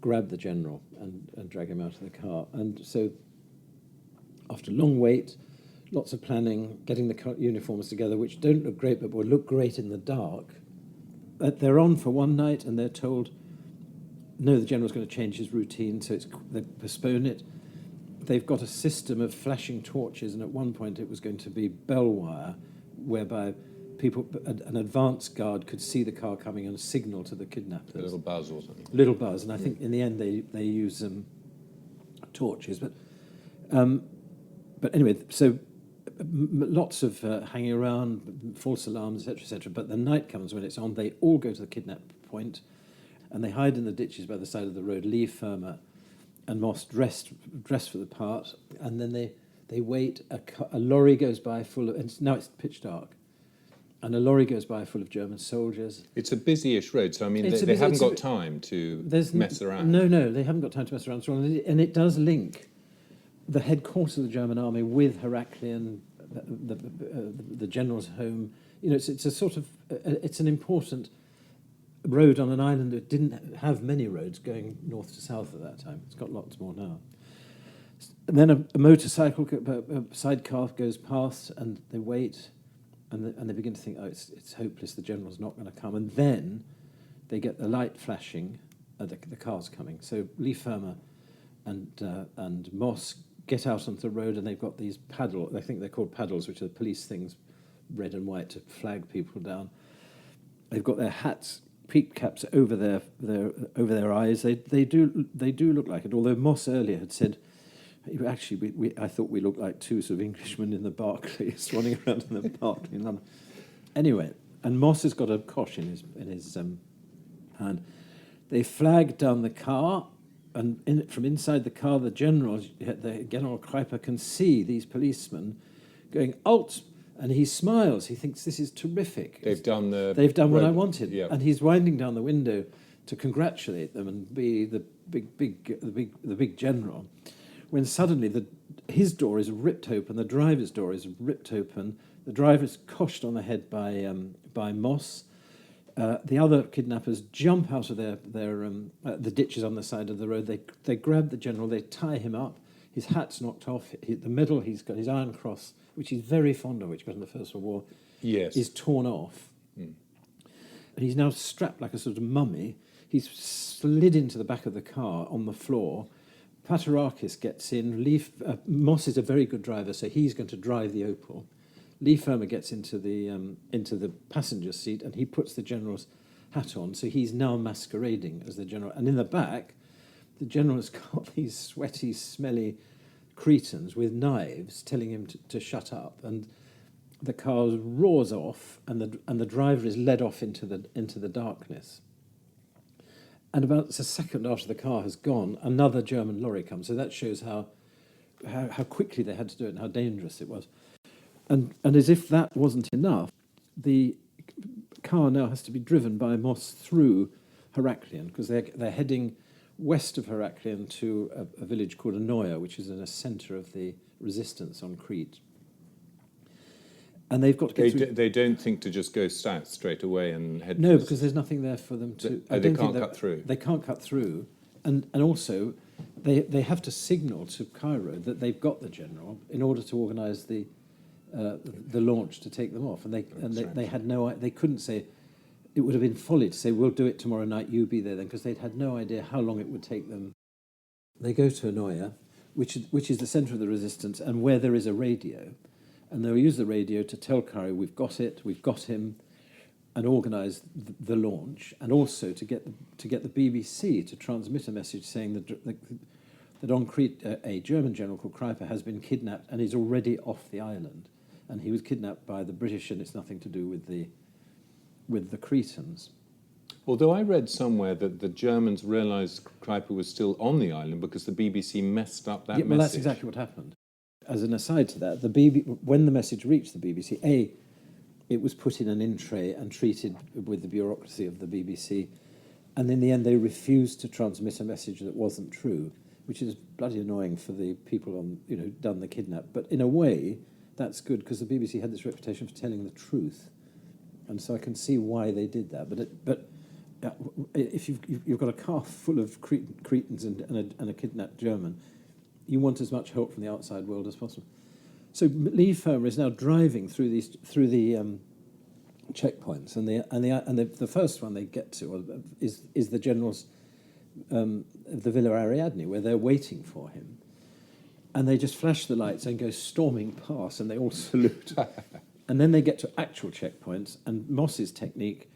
grab the general and drag him out of the car. And so, after a long wait, lots of planning, getting the uniforms together, which don't look great, but will look great in the dark. They're on for one night, and they're told, no, the general's going to change his routine, so they postpone it. They've got a system of flashing torches, and at one point it was going to be bell wire, whereby an advance guard could see the car coming and signal to the kidnappers. A little buzz or something. Little buzz, and I think in the end they use torches. But anyway, so lots of hanging around, false alarms, etc., etc. But the night comes when it's on. They all go to the kidnap point, and they hide in the ditches by the side of the road. Leigh, Fermor, and Moss dressed for the part, and then they wait. A lorry goes by full of, and now it's pitch dark, and a lorry goes by full of German soldiers. It's a busy-ish road, so I mean they haven't got time to mess around. No, they haven't got time to mess around. And it does link the headquarters of the German army with Heraklion, the general's home. You know, it's a sort of it's an important road on an island that didn't have many roads going north to south at that time. It's got lots more now. And then a motorcycle, a sidecar goes past, and they wait, and they begin to think, oh, it's hopeless. The general's not going to come. And then they get the light flashing, the car's coming. So Leigh, Fermor, and Moss get out onto the road, and they've got these I think they're called paddles, which are police things, red and white, to flag people down. They've got their hats, peak caps over their eyes. They do look like it. Although Moss earlier had said, actually, I thought we looked like two sort of Englishmen in the Barclay, swanning around in the Barclay in London. Anyway, and Moss has got a kosh in his hand. They flag down the car, and from inside the car, the General Kreipe can see these policemen going, "Alt!" And he smiles. He thinks this is terrific. They've done what I wanted. Yeah. And he's winding down the window to congratulate them and be the big general, when suddenly his door is ripped open, the driver's door is ripped open, the driver's coshed on the head by Moss. The other kidnappers jump out of the ditches on the side of the road. They grab the general, they tie him up. His hat's knocked off. The medal he's got, his Iron Cross, which he's very fond of, which he got in the First World War, yes, is torn off. Mm. And he's now strapped like a sort of mummy. He's slid into the back of the car on the floor. Patarakis gets in. Moss is a very good driver, so he's going to drive the Opel. Leigh, Fermor gets into the passenger seat, and he puts the general's hat on, so he's now masquerading as the general. And in the back, the general has got these sweaty, smelly Cretans with knives telling him to shut up, and the car roars off, and the driver is led off into the darkness. And about a second after the car has gone, another German lorry comes. So that shows how quickly they had to do it and how dangerous it was. And as if that wasn't enough, the car now has to be driven by Moss through Heraklion, because they're heading west of Heraklion to a village called Anoia, which is in a centre of the resistance on Crete. And they've got to get through. They don't think to just go south straight away and head. No, because there's nothing there for them to. They can't cut through. They can't cut through, and also they have to signal to Cairo that they've got the general in order to organise the launch to take them off. And they had no. They couldn't say. It would have been folly to say, we'll do it tomorrow night, you be there then, because they'd had no idea how long it would take them. They go to Anoia, which is the centre of the resistance, and where there is a radio. And they'll use the radio to tell Cairo, we've got him, and organise the launch, and also to get the BBC to transmit a message saying that on Crete, a German general called Kreipe has been kidnapped and is already off the island. And he was kidnapped by the British, and it's nothing to do with the Cretans. Although I read somewhere that the Germans realised Kreipe was still on the island because the BBC messed up that message. Well, that's exactly what happened. As an aside to that, when the message reached the BBC, it was put in an in-tray and treated with the bureaucracy of the BBC. And in the end, they refused to transmit a message that wasn't true, which is bloody annoying for the people on, who'd done the kidnap. But in a way, that's good, because the BBC had this reputation for telling the truth. And so I can see why they did that. But if you've got a car full of Cretans and a kidnapped German, you want as much help from the outside world as possible. So Leigh Fermor is now driving through the checkpoints, and the first one they get to is the general's the Villa Ariadne, where they're waiting for him, and they just flash the lights and go storming past, and they all salute. And then they get to actual checkpoints, and Moss's technique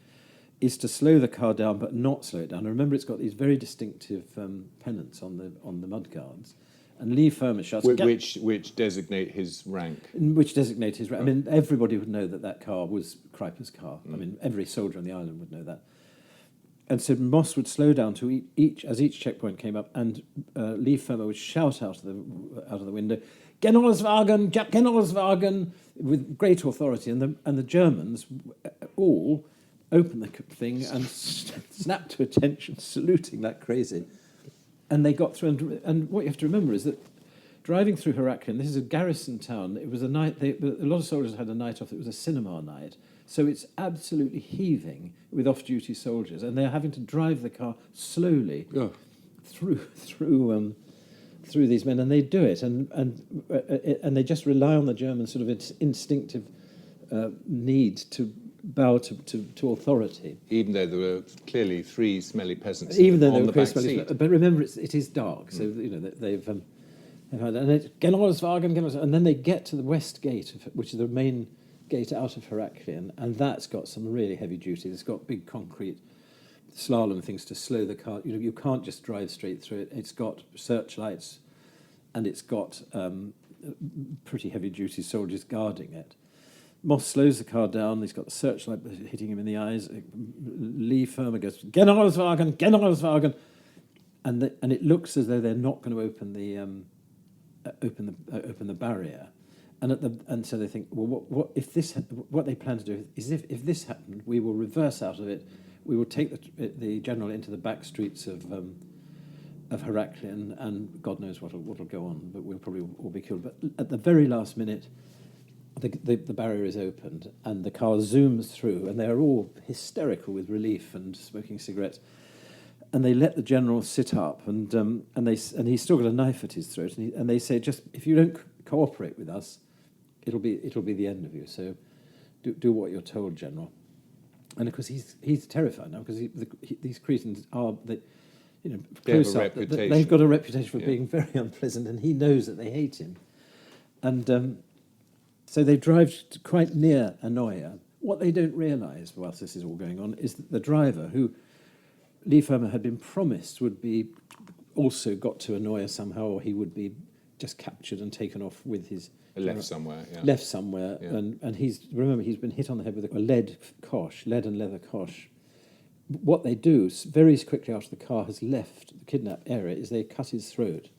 is to slow the car down but not slow it down. And remember, it's got these very distinctive pennants on the mudguards. And Leigh Fermor shouts... Which designate his rank. Which designate his rank. Right. I mean, everybody would know that car was Kreipe's car. I mean, every soldier on the island would know that. And so Moss would slow down to as each checkpoint came up, and Leigh Fermor would shout out of the window, "Generalswagen, Generalswagen," with great authority. And the Germans all opened the thing and snapped to attention, saluting like crazy. And they got through, and what you have to remember is that driving through Heraklion, this is a garrison town. It was a night. A lot of soldiers had a night off. It was a cinema night, so it's absolutely heaving with off-duty soldiers, and they're having to drive the car slowly through these men, and they do it, and they just rely on the German sort of instinctive need to bow to authority. Even though there were clearly three smelly peasants Even though on they were the back smelly, seat. but remember, it is dark, so they've had, and it's Generalswagen, and then they get to the west gate, which is the main gate out of Heraklion, and that's got some really heavy duty. It's got big concrete slalom things to slow the car. You can't just drive straight through it. It's got searchlights, and it's got pretty heavy duty soldiers guarding it. Moss slows the car down. He's got the searchlight hitting him in the eyes. Leigh Fermor goes, "Generalswagen, Generalswagen," and it looks as though they're not going to open the barrier. And so they think, well, what if this? What they plan to do is, if this happened, we will reverse out of it. We will take the general into the back streets of Heraklion, and God knows what'll go on. But we'll probably all be killed. But at the very last minute, the barrier is opened, and the car zooms through, and they are all hysterical with relief and smoking cigarettes. And they let the general sit up, and he's still got a knife at his throat, and they say, just if you don't cooperate with us, it'll be the end of you. So do what you're told, General. And of course he's terrified now, because these Cretans are close up. They've got a reputation for being very unpleasant, and he knows that they hate him. And so they drive quite near Anoia. What they don't realise, whilst this is all going on, is that the driver, who Leigh Fermor had been promised would be also got to Anoia somehow, or he would be just captured and taken off with his... Left somewhere, yeah. And he's been hit on the head with a lead and leather kosh. What they do, very quickly after the car has left the kidnapped area, is they cut his throat,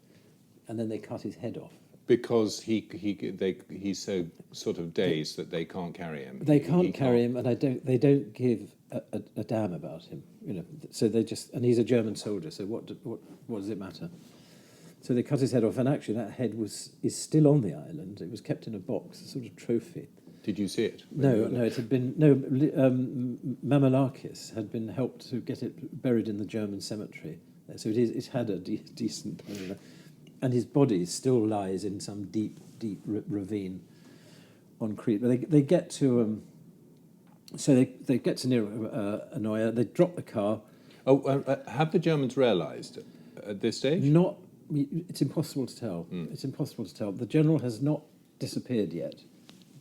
and then they cut his head off. Because he's so sort of dazed that they can't carry him. They can't carry him, and they don't give a damn about him. So they just, and he's a German soldier. So what does it matter? So they cut his head off, and actually that head is still on the island. It was kept in a box, a sort of trophy. Did you see it? No, it had been Mamalakis had been helped to get it buried in the German cemetery. So it had a decent. And his body still lies in some deep ravine on Crete. But they get to... they get to near Anoia. They drop the car. Have the Germans realised at this stage? Not. It's impossible to tell. It's impossible to tell. The general has not disappeared yet,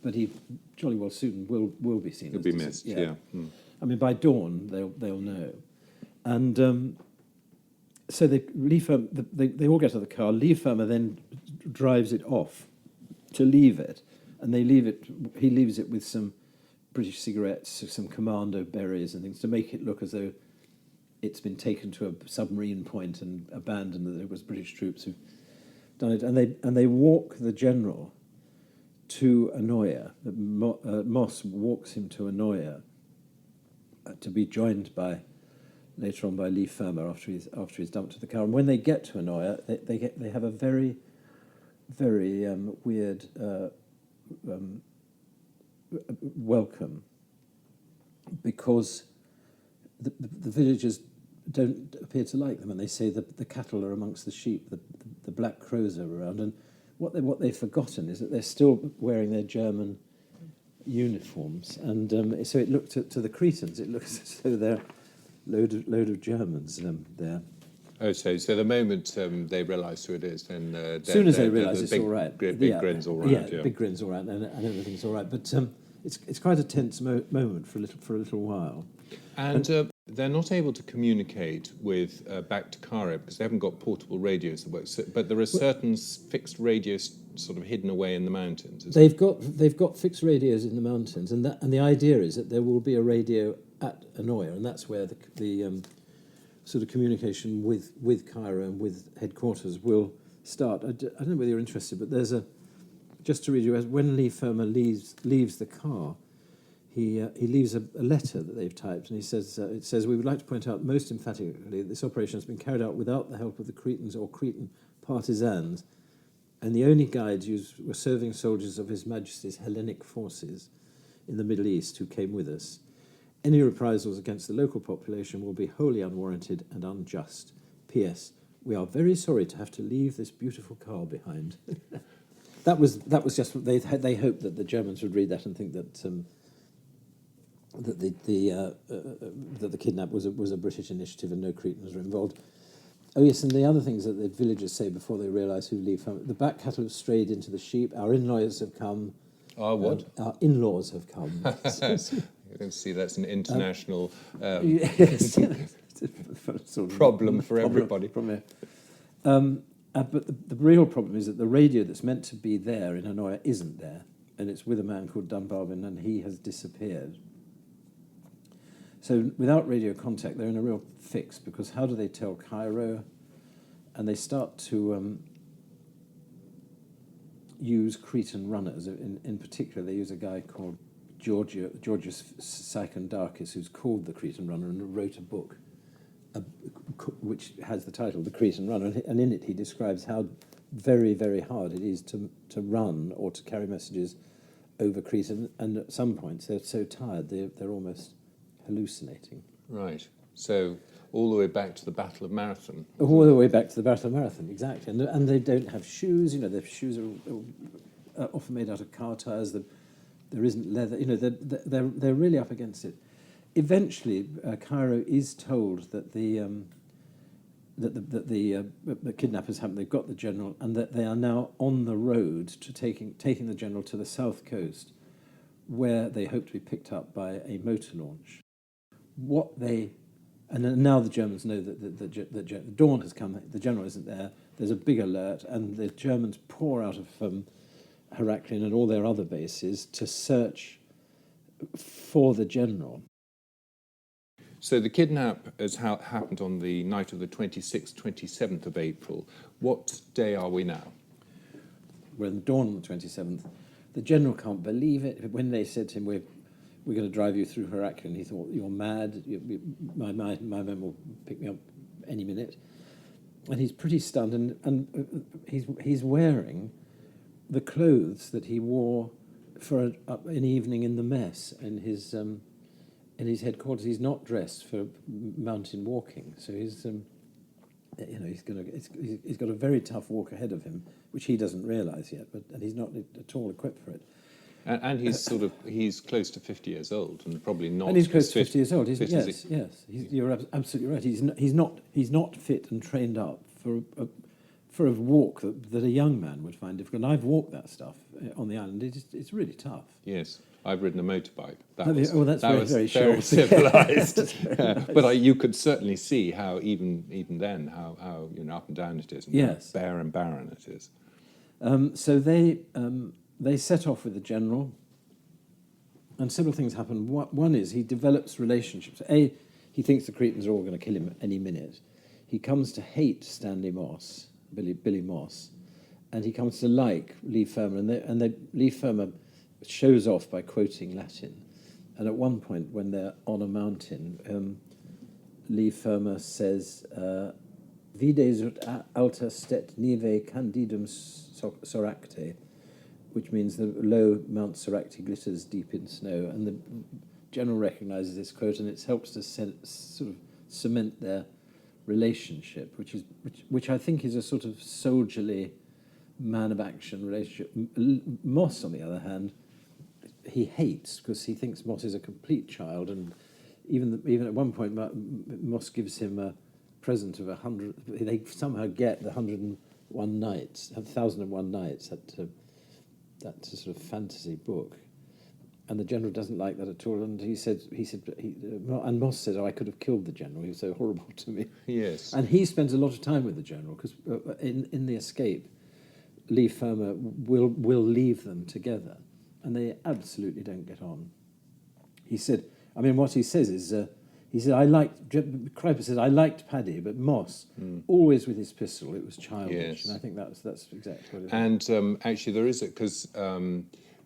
but he jolly well soon will be seen. He'll be missed. Yeah. I mean, by dawn they'll know, and so they all get to the car. Leigh Fermor then drives it off to leave it, and they leave it. He leaves it with some British cigarettes, some commando berries and things to make it look as though it's been taken to a submarine point and abandoned, that it was British troops who've done it. And they walk the general to Anoia. Moss walks him to Anoia to be joined later on by Leigh Fermor after he's dumped to the car. And when they get to Anoia, they have a very, very weird welcome, because the villagers don't appear to like them, and they say that the cattle are amongst the sheep, the black crows are around, and what they've forgotten is that they're still wearing their German uniforms, and so it looked to the Cretans, it looks as though they're load of Germans there. Oh, so the moment they realise who it is, then as soon as they realise it's big, all right, big grin's all right. Yeah, big grin's all right, and everything's all right. But it's quite a tense moment for a little while. And they're not able to communicate with back to Kreipe because they haven't got portable radios that work. So, but there are certain fixed radios sort of hidden away in the mountains. They've got fixed radios in the mountains, and the idea is that there will be a radio at Anoia, and that's where the sort of communication with Cairo and with headquarters will start. I don't know whether you're interested, but there's just to read you, when Leigh Fermor leaves the car, he leaves a letter that they've typed, and he says, it says, "We would like to point out most emphatically that this operation has been carried out without the help of the Cretans or Cretan partisans, and the only guides used were serving soldiers of His Majesty's Hellenic forces in the Middle East who came with us. Any reprisals against the local population will be wholly unwarranted and unjust. P.S. We are very sorry to have to leave this beautiful car behind." That was just what they hoped that the Germans would read that and think that that the kidnap was a British initiative and no Cretans were involved. Oh yes, and the other things that the villagers say before they realise who Leigh Fermor: the back cattle have strayed into the sheep. Our in-laws have come. Our what? Our in-laws have come. You can see that's an international yes. sort of problem for everybody. But the real problem is that the radio that's meant to be there in Anoia isn't there, and it's with a man called Dunbarbin, and he has disappeared. So without radio contact, they're in a real fix, because how do they tell Cairo? And they start to use Cretan runners. In particular, they use a guy called Georgius Psychondakis, who's called the Cretan Runner and wrote a book which has the title The Cretan Runner, and in it he describes how very, very hard it is to run or to carry messages over Crete, and at some points they're so tired they're almost hallucinating. Right. So all the way back to the Battle of Marathon. All the way back to the Battle of Marathon, exactly. And they don't have shoes. Their shoes are often made out of car tires. There isn't leather. They're really up against it. Eventually, Cairo is told that the kidnappers haven't. They've got the general, and that they are now on the road to taking the general to the south coast, where they hope to be picked up by a motor launch. And now the Germans know that the dawn has come. The general isn't there. There's a big alert, and the Germans pour out of Heraklion and all their other bases to search for the general. So the kidnap has happened on the night of the 26th, 27th of April. What day are we now? We're in the dawn on the 27th. The general can't believe it. When they said to him, we're going to drive you through Heraklion, he thought, you're mad. My men will pick me up any minute. And he's pretty stunned, and he's wearing the clothes that he wore for an evening in the mess in his headquarters. He's not dressed for mountain walking, so he's got a very tough walk ahead of him, which he doesn't realise yet. And he's not at all equipped for it. And he's close to 50 years old, and probably not. And he's close to 50 years old. Yes. You're absolutely right. He's not fit and trained up for a walk that a young man would find difficult. And I've walked that stuff on the island. It's really tough. Yes, I've ridden a motorbike. That's very very civilised. But you could certainly see how even then how up and down it is, and how bare and barren it is. So they set off with the general, and several things happen. One is he develops relationships. He thinks the Cretans are all going to kill him any minute. He comes to hate Stanley Moss, Billy Moss, and he comes to like Leigh Fermor, and Leigh Fermor shows off by quoting Latin. And at one point, when they're on a mountain, Leigh Fermor says, "Vides ut alta stet nive candidum soracte," which means the low Mount Soracte glitters deep in snow. And the general recognises this quote, and it helps to sort of cement their relationship, which I think is a sort of soldierly, man of action relationship. Moss, on the other hand, he hates because he thinks Moss is a complete child, and even at one point, Moss gives him a present of 100. They somehow get the 101 nights, 1001 nights. That sort of fantasy book, and the general doesn't like that at all. And and Moss says, "Oh, I could have killed the general. He was so horrible to me." Yes. And he spends a lot of time with the general because in the escape, Leigh Fermor will leave them together, and they absolutely don't get on. He said, I mean, what he says is, he said, Kreipe says, "I liked Paddy, but Moss, always with his pistol, it was childish." Yes. And I think that's exactly what it is. And actually, there is it because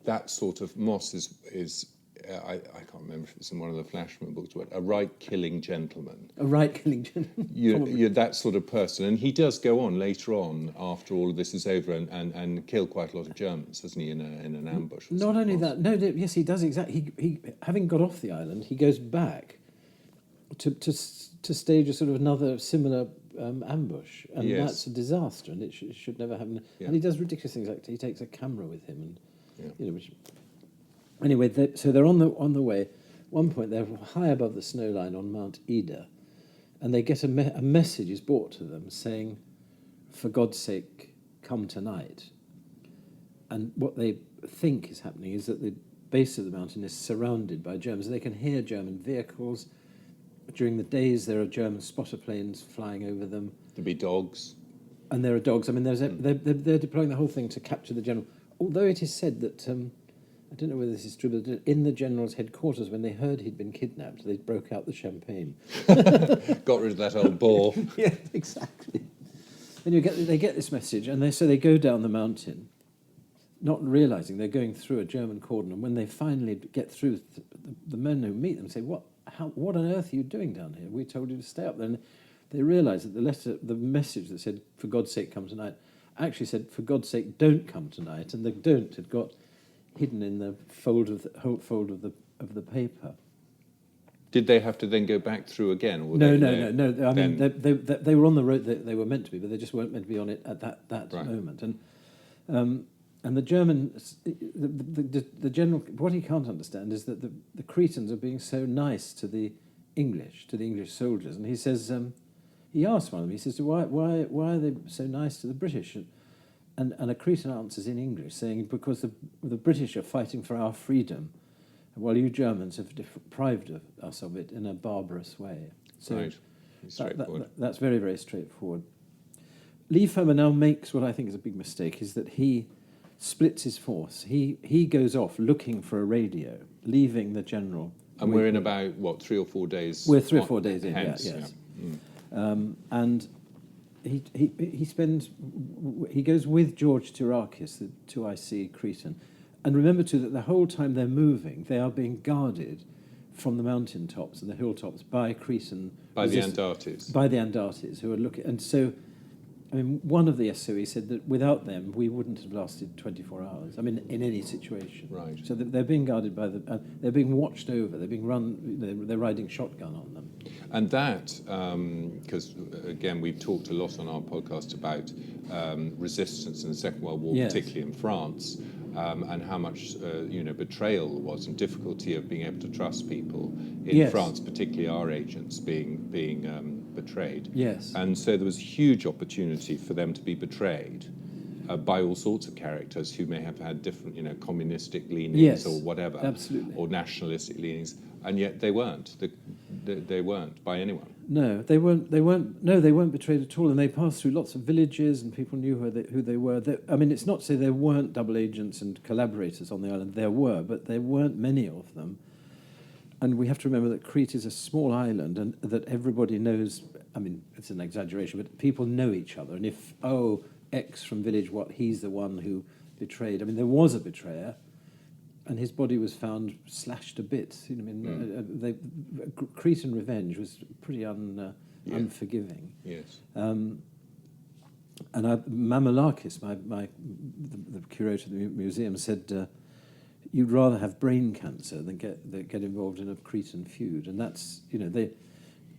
that sort of Moss is I can't remember if it's in one of the Flashman books, but a right-killing gentleman. A right-killing gentleman. You're that sort of person, and he does go on later on after all of this is over and kill quite a lot of Germans, doesn't he, in an ambush? Not only that, yes, he does exactly. He having got off the island, he goes back to stage a sort of another similar ambush, and Yes. that's a disaster, and it should never happen. Yeah. And he does ridiculous things like he takes a camera with him, and Yeah. which. Anyway, so they're on the way. At one point, they're high above the snow line on Mount Ida, and they get a message is brought to them saying, "For God's sake, come tonight." And what they think is happening is that the base of the mountain is surrounded by Germans. They can hear German vehicles. During the days, there are German spotter planes flying over them. There'd be dogs. And there are dogs. I mean, they're deploying the whole thing to capture the general. Although it is said that... I don't know whether this is true, but in the general's headquarters, when they heard he'd been kidnapped, they broke out the champagne. Got rid of that old bore. Yeah, exactly. And they get this message, and they go down the mountain, not realising they're going through a German cordon. And when they finally get through, the men who meet them say, "What on earth are you doing down here? We told you to stay up there." And they realise that the message that said, "For God's sake, come tonight," actually said, "For God's sake, don't come tonight." And the "don't" had got hidden in the fold of the paper. Did they have to then go back through again? Or were No. they I mean, they were on the road that they were meant to be, but they just weren't meant to be on it at that Right. moment. And the German, the general, what he can't understand is that the Cretans are being so nice to the English soldiers. And he says, he asks one of them, he says, why are they so nice to the British? And a Cretan answers in English, saying, "Because the British are fighting for our freedom, while you Germans have deprived us of it in a barbarous way." So Right. Straightforward. that's very, very straightforward. Leigh Fermor now makes what I think is a big mistake, is that he splits his force. He goes off looking for a radio, leaving the general. And we're in about, 3 or 4 days? We're 3 or 4 days in, hence, yes. Yeah. And he goes with George Tirakis, the 2IC Cretan. And remember, too, that the whole time they're moving, they are being guarded from the mountain tops and the hilltops by Cretan... By the Andartes. By the Andartes, who are looking... And so, I mean, one of the SOE said that without them, we wouldn't have lasted 24 hours. I mean, in any situation. Right. So they're being guarded by they're being watched over. They're being they're riding shotgun on them. And that, because, again, we've talked a lot on our podcast about resistance in the Second World War, Yes. particularly in France, and how much, betrayal there was and difficulty of being able to trust people in Yes. France, particularly our agents being betrayed. Yes. And so there was huge opportunity for them to be betrayed by all sorts of characters who may have had different, communistic leanings Yes, or whatever, absolutely. or nationalistic leanings, and yet they weren't. They weren't by anyone. No, they weren't. No, they weren't betrayed at all. And they passed through lots of villages, and people knew who they were. I mean, it's not to say there weren't double agents and collaborators on the island. There were, but there weren't many of them. And we have to remember that Crete is a small island, and that everybody knows. I mean, it's an exaggeration, but people know each other. And if X from village what, he's the one who betrayed. I mean, there was a betrayer, and his body was found slashed to bits. You know, I mean, Cretan revenge was pretty unforgiving. Yes. And Mamalakis, the curator of the museum, said you'd rather have brain cancer than get involved in a Cretan feud, and that's, you know,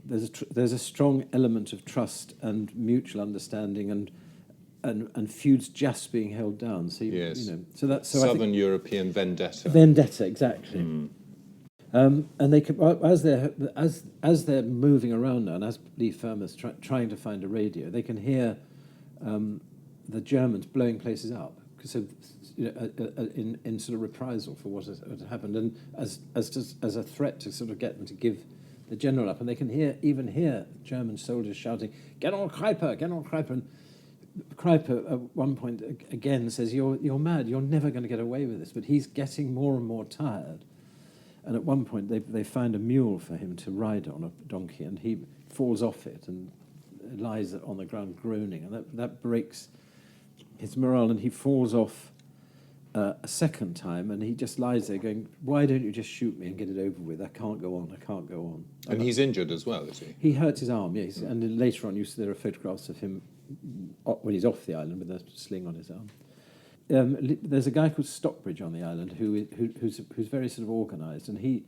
there's a strong element of trust and mutual understanding and feuds just being held down. So yes. You know, so that's Southern European vendetta. Vendetta, exactly. And they can, as they're moving around now, and as Leigh Fermor's trying to find a radio, they can hear the Germans blowing places up, because in sort of reprisal for what has happened, and as a threat to sort of get them to give the general up. And they can even hear German soldiers shouting, "Get on Kreipe, get on Kreipe!" And Kreipe at one point again says, "You're mad. You're never going to get away with this." But he's getting more and more tired. And at one point they find a mule for him to ride on, a donkey, and he falls off it and lies on the ground groaning, and that breaks his morale, and he falls off a second time, and he just lies there going, "Why don't you just shoot me and get it over with? I can't go on, I can't go on." And he's injured as well, is he? He hurts his arm, yes. And then later on there are photographs of him when he's off the island with a sling on his arm. There's a guy called Stockbridge on the island who's very sort of organised, and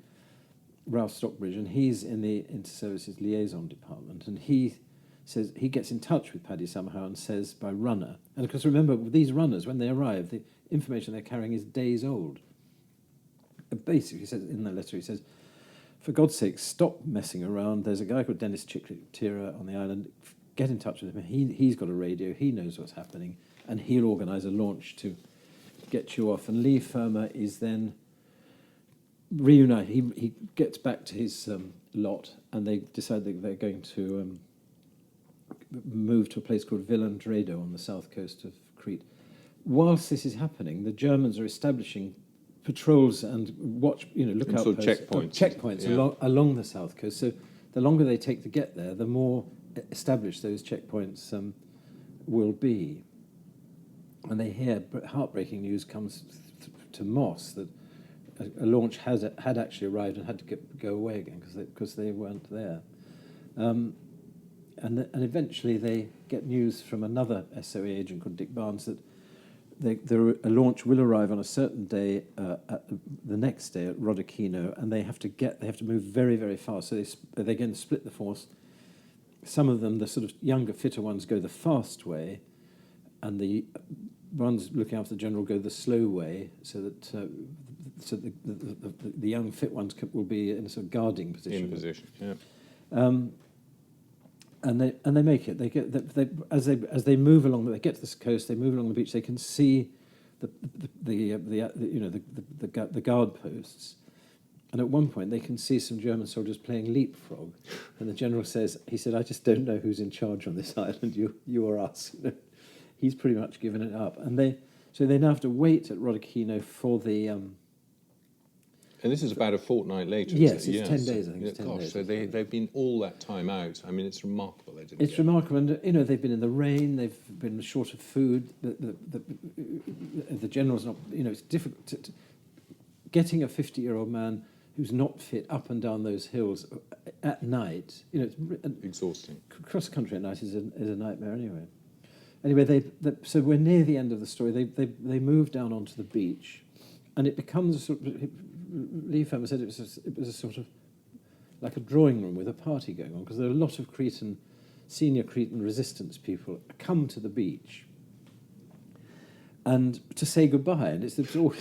Ralph Stockbridge, and he's in the Inter-Services Liaison Department, and he says he gets in touch with Paddy somehow and says by runner, and of course remember these runners, when they arrive, the information they're carrying is days old. Basically, he says in the letter, he says, "For God's sake, stop messing around. There's a guy called Dennis Tira on the island. Get in touch with him. He's got a radio. He knows what's happening, and he'll organise a launch to get you off." And Leigh Fermor is then reunited. He gets back to his lot, and they decide that they're going to move to a place called Villandredo on the south coast of Crete. Whilst this is happening, the Germans are establishing patrols and lookout sort of posts, checkpoints along the south coast. So the longer they take to get there, the more established those checkpoints will be. And they hear heartbreaking news comes to Moss that a launch had actually arrived and had to go away again because they weren't there. And eventually they get news from another SOE agent called Dick Barnes that a launch will arrive on a certain day, the next day at Rodokino, and they have to move very, very fast. So they again split the force. Some of them, the sort of younger, fitter ones, go the fast way, and the ones looking after the general go the slow way, so that the young, fit ones will be in a sort of guarding position. In position, yeah. And they make it. As they move along, they get to this coast. They move along the beach. They can see the guard posts, and at one point they can see some German soldiers playing leapfrog. And the general says, "I just don't know who's in charge on this island. You or us." He's pretty much given it up, and they now have to wait at Rodokino for the. And this is about a fortnight later. Yes, isn't it? it's 10 days. I think it's 10 gosh, days. So they've been all that time out. I mean, it's remarkable. It's remarkable, and they've been in the rain. They've been short of food. The general's not. It's difficult. Getting a 50-year-old man who's not fit up and down those hills at night. It's exhausting. Cross country at night is a nightmare anyway. Anyway, so we're near the end of the story. They move down onto the beach, and it becomes a sort of. Leigh Fermor said it was a sort of like a drawing room with a party going on, because there are a lot of senior Cretan resistance people come to the beach and to say goodbye, and it's all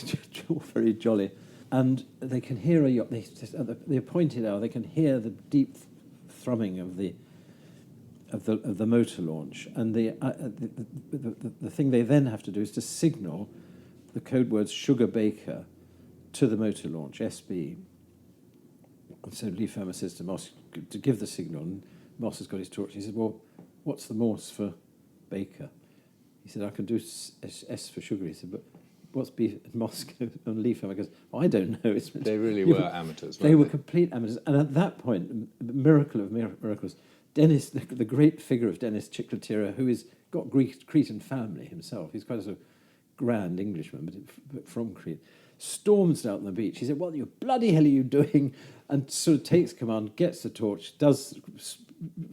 very jolly. And they can hear at the appointed hour, they can hear the deep thrumming of the motor launch, and the thing they then have to do is to signal the code words "Sugar Baker" to the motor launch, SB. And so Leigh Fermor says to Moss to give the signal, and Moss has got his torch. He said, "Well, what's the Morse for Baker?" He said, "I can do S for sugar." He said, "But what's B?" And Moss and Leigh Fermor goes, "I don't know." They really were amateurs. They were complete amateurs. And at that point, the miracle of miracles, Dennis, the great figure of Dennis Chiclatera, who is got Cretan family himself. He's quite a sort of grand Englishman, but from Crete, storms out on the beach. He said, "What the bloody hell are you doing?" And sort of takes command, gets the torch,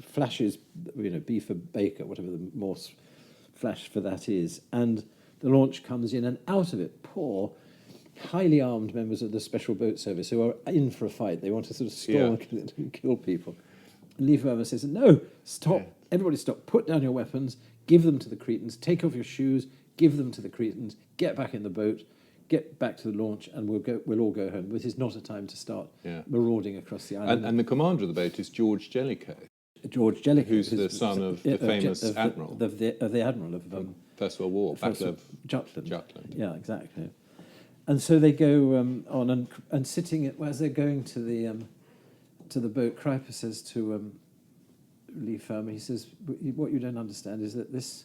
flashes, beef or baker, whatever the Morse flash for that is, and the launch comes in, and out of it pour highly armed members of the Special Boat Service who are in for a fight. They want to sort of storm and kill people. And Leigh Fermor says, "No, stop, everybody stop, put down your weapons, give them to the Cretans, take off your shoes, give them to the Cretans, get back in the boat, get back to the launch, and we'll all go home. This is not a time to start marauding across the island." And the commander of the boat is George Jellicoe. George Jellicoe, who's the son of the famous admiral. Of the admiral of First World War, Battle of Jutland. Jutland. Yeah, exactly. And so they go on, and sitting as they're going to the boat, Kreipe says to Leigh Fermor, he says, "What you don't understand is that this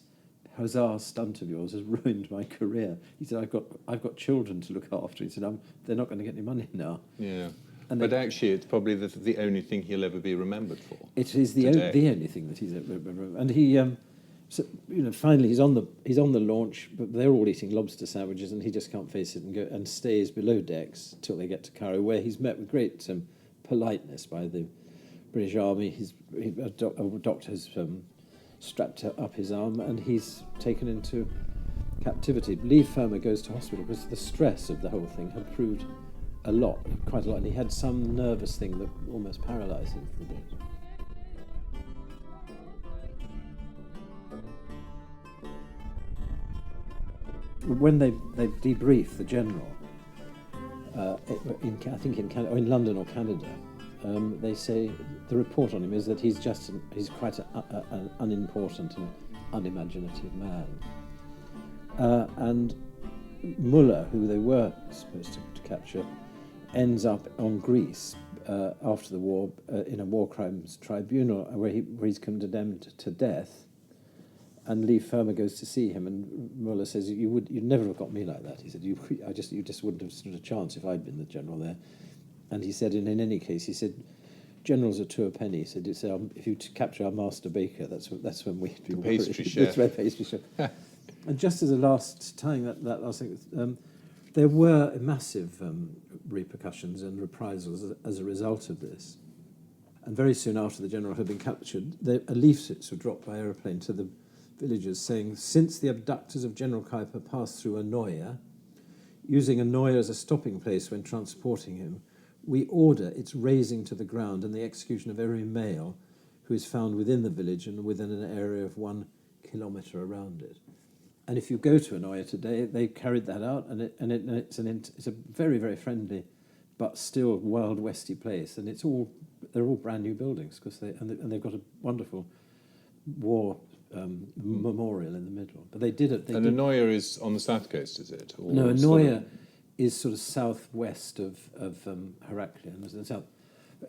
huzzah stunt of yours has ruined my career." He said, I've got children to look after." He said, "They're not going to get any money now." Yeah. But actually, it's probably the only thing he'll ever be remembered for. It is the only thing that he's ever remembered. And he, finally he's on the launch, but they're all eating lobster sandwiches, and he just can't face it and stays below decks till they get to Cairo, where he's met with great politeness by the British Army. A doctor has strapped up his arm, and he's taken into captivity. Leigh Fermor goes to hospital because the stress of the whole thing had proved quite a lot, and he had some nervous thing that almost paralysed him for a bit. When they debrief the general, in London or Canada, they say the report on him is that he's quite an unimportant and unimaginative man. And Muller, who they were supposed to capture, ends up on Greece after the war in a war crimes tribunal where he's condemned to death. And Leigh Fermor goes to see him, and Muller says, "You'd never have got me like that." He said, "You just wouldn't have stood a chance if I'd been the general there." And he said, in any case, he said, "Generals are two a penny." He said, "If you capture our master baker, that's when we'd be pastry chef." That's pastry chef. And just as a last tying that last thing, there were massive repercussions and reprisals as a result of this. And very soon after the general had been captured, leaflets were dropped by aeroplane to the villagers saying, "Since the abductors of General Kreipe passed through Anoia, using Anoia as a stopping place when transporting him, we order its razing to the ground and the execution of every male who is found within the village and within an area of 1 kilometre around it." And if you go to Anoia today, they carried that out, and it's a very, very friendly, but still Wild Westy place, and they're all brand new buildings because they've got a wonderful war memorial in the middle. But they did it. Anoia is on the south coast, is it? Or no, Anoia is sort of southwest of Heraklion.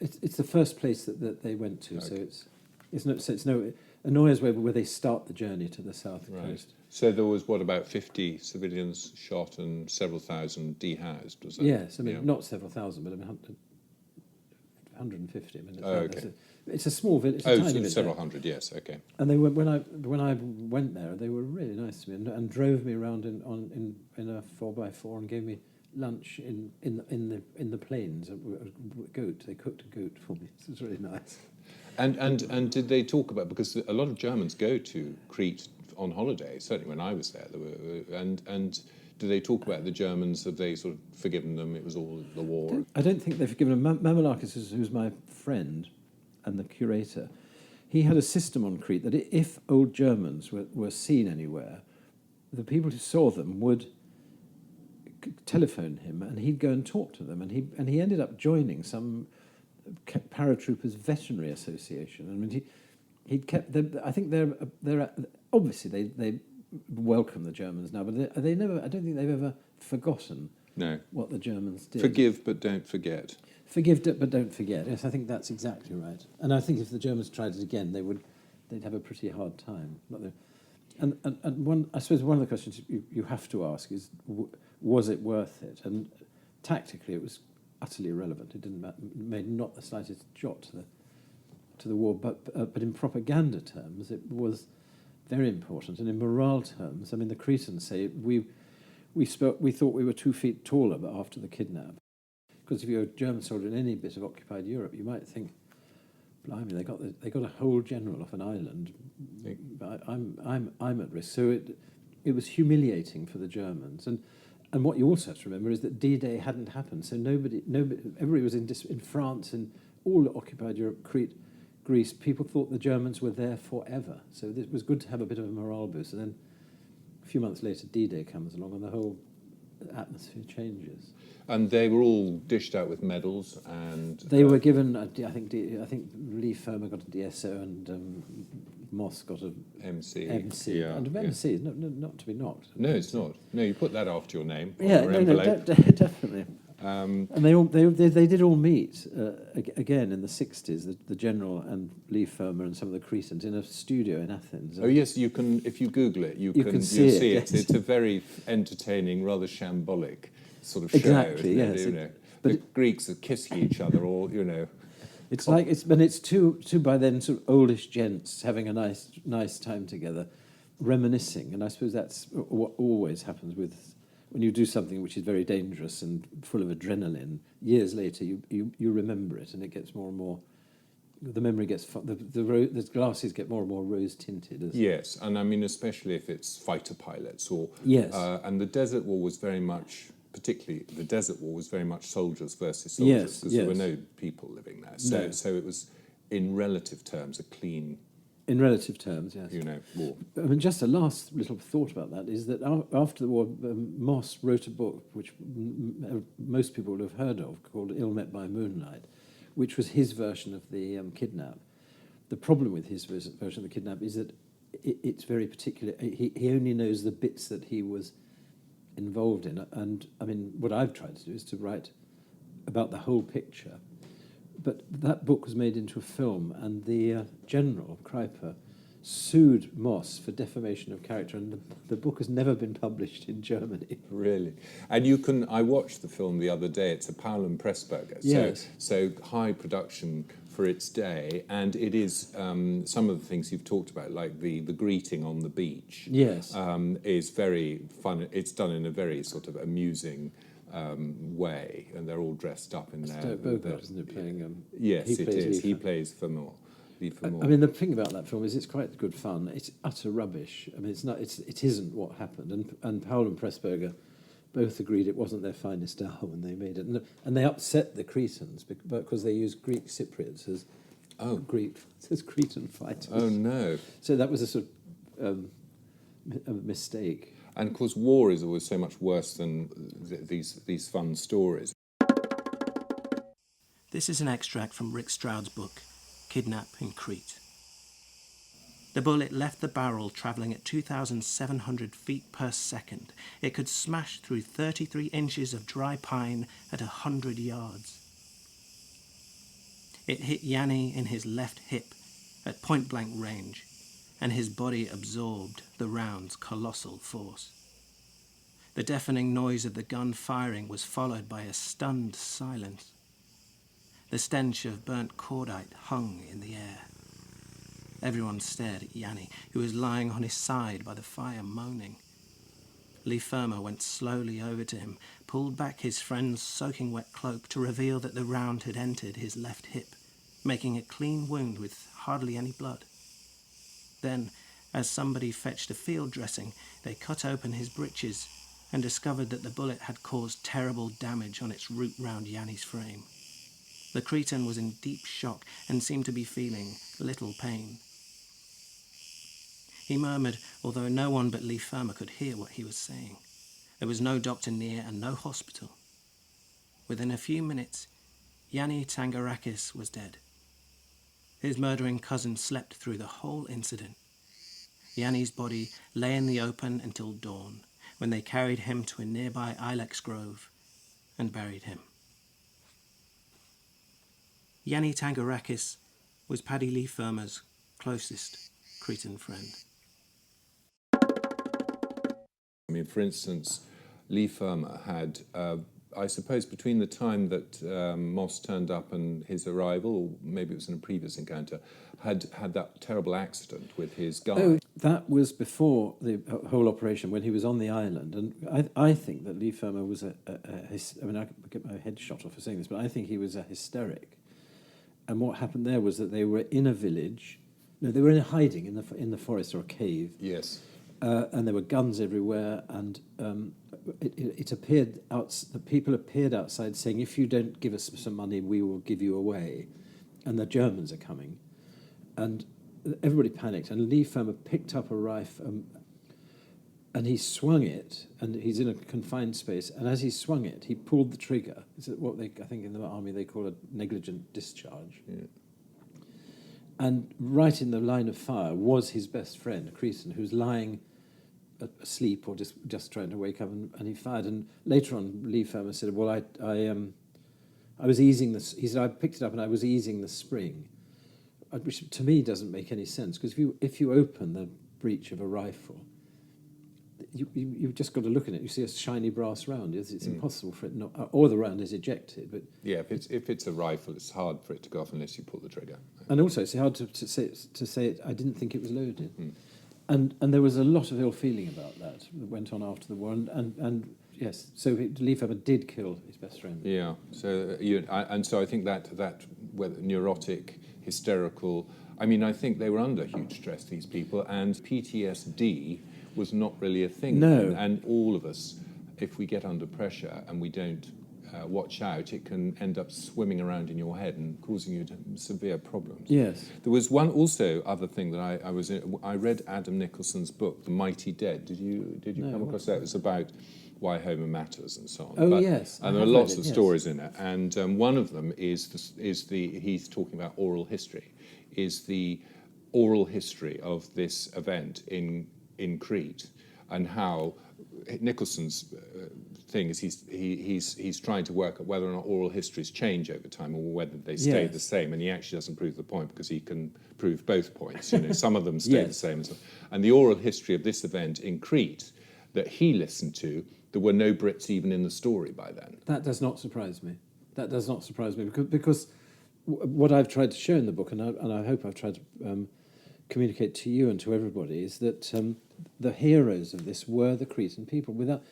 It's the first place that they went to. Okay. So Anoia is where they start the journey to the south coast. So there was about 50 civilians shot and several thousand dehoused, was that? Yes, not several thousand, but 150. Okay. It's a small village. Several hundred. Yes. Okay. And they were when I went there, they were really nice to me and drove me around in a 4x4 and gave me lunch in the plains. A goat. They cooked a goat for me. It was really nice. And did they talk about, because a lot of Germans go to Crete on holiday? Certainly when I was there, and do they talk about the Germans? Have they sort of forgiven them? It was all the war. I don't think they've forgiven them. Mamalakis, who's my friend and the curator, he had a system on Crete that if old Germans were seen anywhere, the people who saw them would telephone him, and he'd go and talk to them, and he ended up joining some paratroopers veterinary association. I mean, he'd kept them. I think they're obviously they welcome the Germans now, but they never. I don't think they've ever forgotten what the Germans did. Forgive but don't forget. Forgive but don't forget. Yes, I think that's exactly right. And I think if the Germans tried it again, they'd have a pretty hard time. And I suppose one of the questions you have to ask is, was it worth it? And tactically, it was utterly irrelevant. It didn't matter. It made not the slightest jot to the war, but in propaganda terms, it was very important. And in morale terms, I mean, the Cretans say we thought we were 2 feet taller after the kidnap. Because if you're a German soldier in any bit of occupied Europe, you might think, blimey, they got a whole general off an island. I'm at risk. So it was humiliating for the Germans. And what you also have to remember is that D-Day hadn't happened. So everybody was in France and all occupied Europe, Crete, Greece. People thought the Germans were there forever. So it was good to have a bit of a morale boost. And then a few months later, D-Day comes along, and the whole atmosphere changes. And they were all dished out with medals, and they were given. I think Leigh Fermor got a DSO, and Moss got a MC. Yeah, and MC, not to be knocked. No, it's not. No, you put that after your name. Yeah, definitely. And they did all meet again in the 60s. The general and Leigh Fermor and some of the Cretans in a studio in Athens. Oh yes, you can. If you Google it, you can see it. Yes. It's a very entertaining, rather shambolic sort of show. Exactly. Yes. The Greeks are kissing each other, or It's like it's two by then sort of oldish gents having a nice time together, reminiscing. And I suppose that's what always happens when you do something which is very dangerous and full of adrenaline. Years later, you remember it, and it gets more and more. The memory gets the glasses get more and more rose tinted. Yes, and I mean especially if it's fighter pilots or yes, and the Desert War was very much. Particularly, the Desert War was very much soldiers versus soldiers, because there were no people living there. So it was, in relative terms, a clean. In relative terms, yes. War. I mean, just a last little thought about that is that after the war, Moss wrote a book which most people would have heard of, called Ill Met by Moonlight, which was his version of the Kidnap. The problem with his version of the Kidnap is that it's very particular. He only knows the bits that he was involved in, and I mean, what I've tried to do is to write about the whole picture. But that book was made into a film, and the general, Kreipe, sued Moss for defamation of character, and the book has never been published in Germany. Really? And I watched the film the other day. It's a Paul and Pressburger, yes. So high production for its day, and it is some of the things you've talked about, like the greeting on the beach. Yes, is very fun. It's done in a very sort of amusing way, and they're all dressed up in their. Bogart, isn't it, playing? Yes, it is. He plays Fermor. I mean, the thing about that film is it's quite good fun. It's utter rubbish. I mean, it isn't what happened. And Paul and Pressburger both agreed it wasn't their finest hour when they made it, and they upset the Cretans because they used Greek Cypriots as Cretan fighters. Oh no! So that was a sort of a mistake. And of course, war is always so much worse than these fun stories. This is an extract from Rick Stroud's book, Kidnap in Crete. The bullet left the barrel travelling at 2,700 feet per second. It could smash through 33 inches of dry pine at 100 yards. It hit Yanni in his left hip at point-blank range, and his body absorbed the round's colossal force. The deafening noise of the gun firing was followed by a stunned silence. The stench of burnt cordite hung in the air. Everyone stared at Yanni, who was lying on his side by the fire, moaning. Leigh Fermor went slowly over to him, pulled back his friend's soaking wet cloak to reveal that the round had entered his left hip, making a clean wound with hardly any blood. Then, as somebody fetched a field dressing, they cut open his breeches and discovered that the bullet had caused terrible damage on its route round Yanni's frame. The Cretan was in deep shock and seemed to be feeling little pain. He murmured, although no one but Leigh Fermor could hear what he was saying. There was no doctor near and no hospital. Within a few minutes, Yanni Tangarakis was dead. His murdering cousin slept through the whole incident. Yanni's body lay in the open until dawn, when they carried him to a nearby ilex grove and buried him. Yanni Tangarakis was Paddy Leigh Fermor's closest Cretan friend. I mean, for instance, Leigh Fermor had, I suppose between the time that Moss turned up and his arrival, or maybe it was in a previous encounter, had that terrible accident with his guy. Oh, that was before the whole operation, when he was on the island. And I think that Leigh Fermor was I could get my head shot off for saying this, but I think he was a hysteric. And what happened there was that they were in a village. No, they were in hiding in the forest or a cave. Yes. And there were guns everywhere, and it appeared the people appeared outside saying, "If you don't give us some money, we will give you away," and the Germans are coming, and everybody panicked. And Leigh Fermor picked up a rifle, and he swung it, and he's in a confined space. And as he swung it, he pulled the trigger. Is it what I think in the army they call a negligent discharge? Yeah. And right in the line of fire was his best friend, Crete, who was lying asleep or just trying to wake up, and he fired. And later on, Leigh Fermor said, "Well, I was easing this." He said, "I picked it up and I was easing the spring," which to me doesn't make any sense, because if you open the breech of a rifle, you've just got to look at it. You see a shiny brass round. It's impossible for it not, or the round is ejected. But yeah, if it's a rifle, it's hard for it to go off unless you pull the trigger. And also, it's hard to say it. I didn't think it was loaded. And there was a lot of ill feeling about that went on after the war. And yes, so Leigh Fermor did kill his best friend. Yeah. So so I think that whether neurotic, hysterical. I mean, I think they were under huge stress, these people, and PTSD was not really a thing. No. And all of us, if we get under pressure and we don't watch out, it can end up swimming around in your head and causing you severe problems. Yes. There was one also other thing that I read Adam Nicholson's book, The Mighty Dead. Did you come across that? It was about why Homer matters and so on. Oh, yes. And there are lots of stories in it. And one of them is he's talking about oral history, is the oral history of this event in Crete, and how Nicholson's thing is he's trying to work out whether or not oral histories change over time or whether they stay the same, and he actually doesn't prove the point because he can prove both points. Some of them stay the same, and the oral history of this event in Crete that he listened to, there were no Brits even in the story by then. That does not surprise me. Because what I've tried to show in the book, and I hope I've tried to communicate to you and to everybody, is that the heroes of this were the Cretan people. Without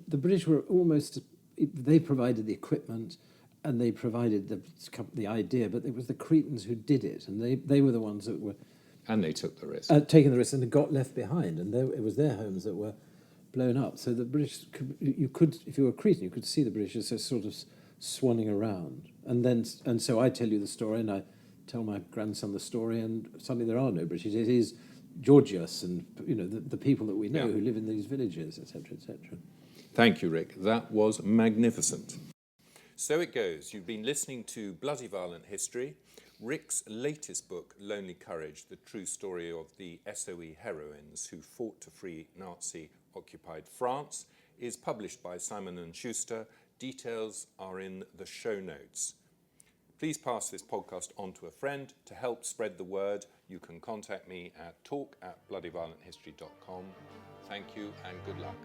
the British were almost, they provided the equipment and they provided the idea, but it was the Cretans who did it, and they were the ones that were... And they took the risk. Taking the risk, and they got left behind, and it was their homes that were blown up. So the British, you could, if you were Cretan, you could see the British as sort of swanning around. And so I tell you the story, and I tell my grandson the story, and suddenly there are no British. It is Georgios and the people that we know who live in these villages, etc., etc. Thank you, Rick. That was magnificent. So it goes. You've been listening to Bloody Violent History. Rick's latest book, Lonely Courage, the true story of the SOE heroines who fought to free Nazi-occupied France, is published by Simon & Schuster. Details are in the show notes. Please pass this podcast on to a friend. To help spread the word, you can contact me at talk@bloodyviolenthistory.com. Thank you and good luck.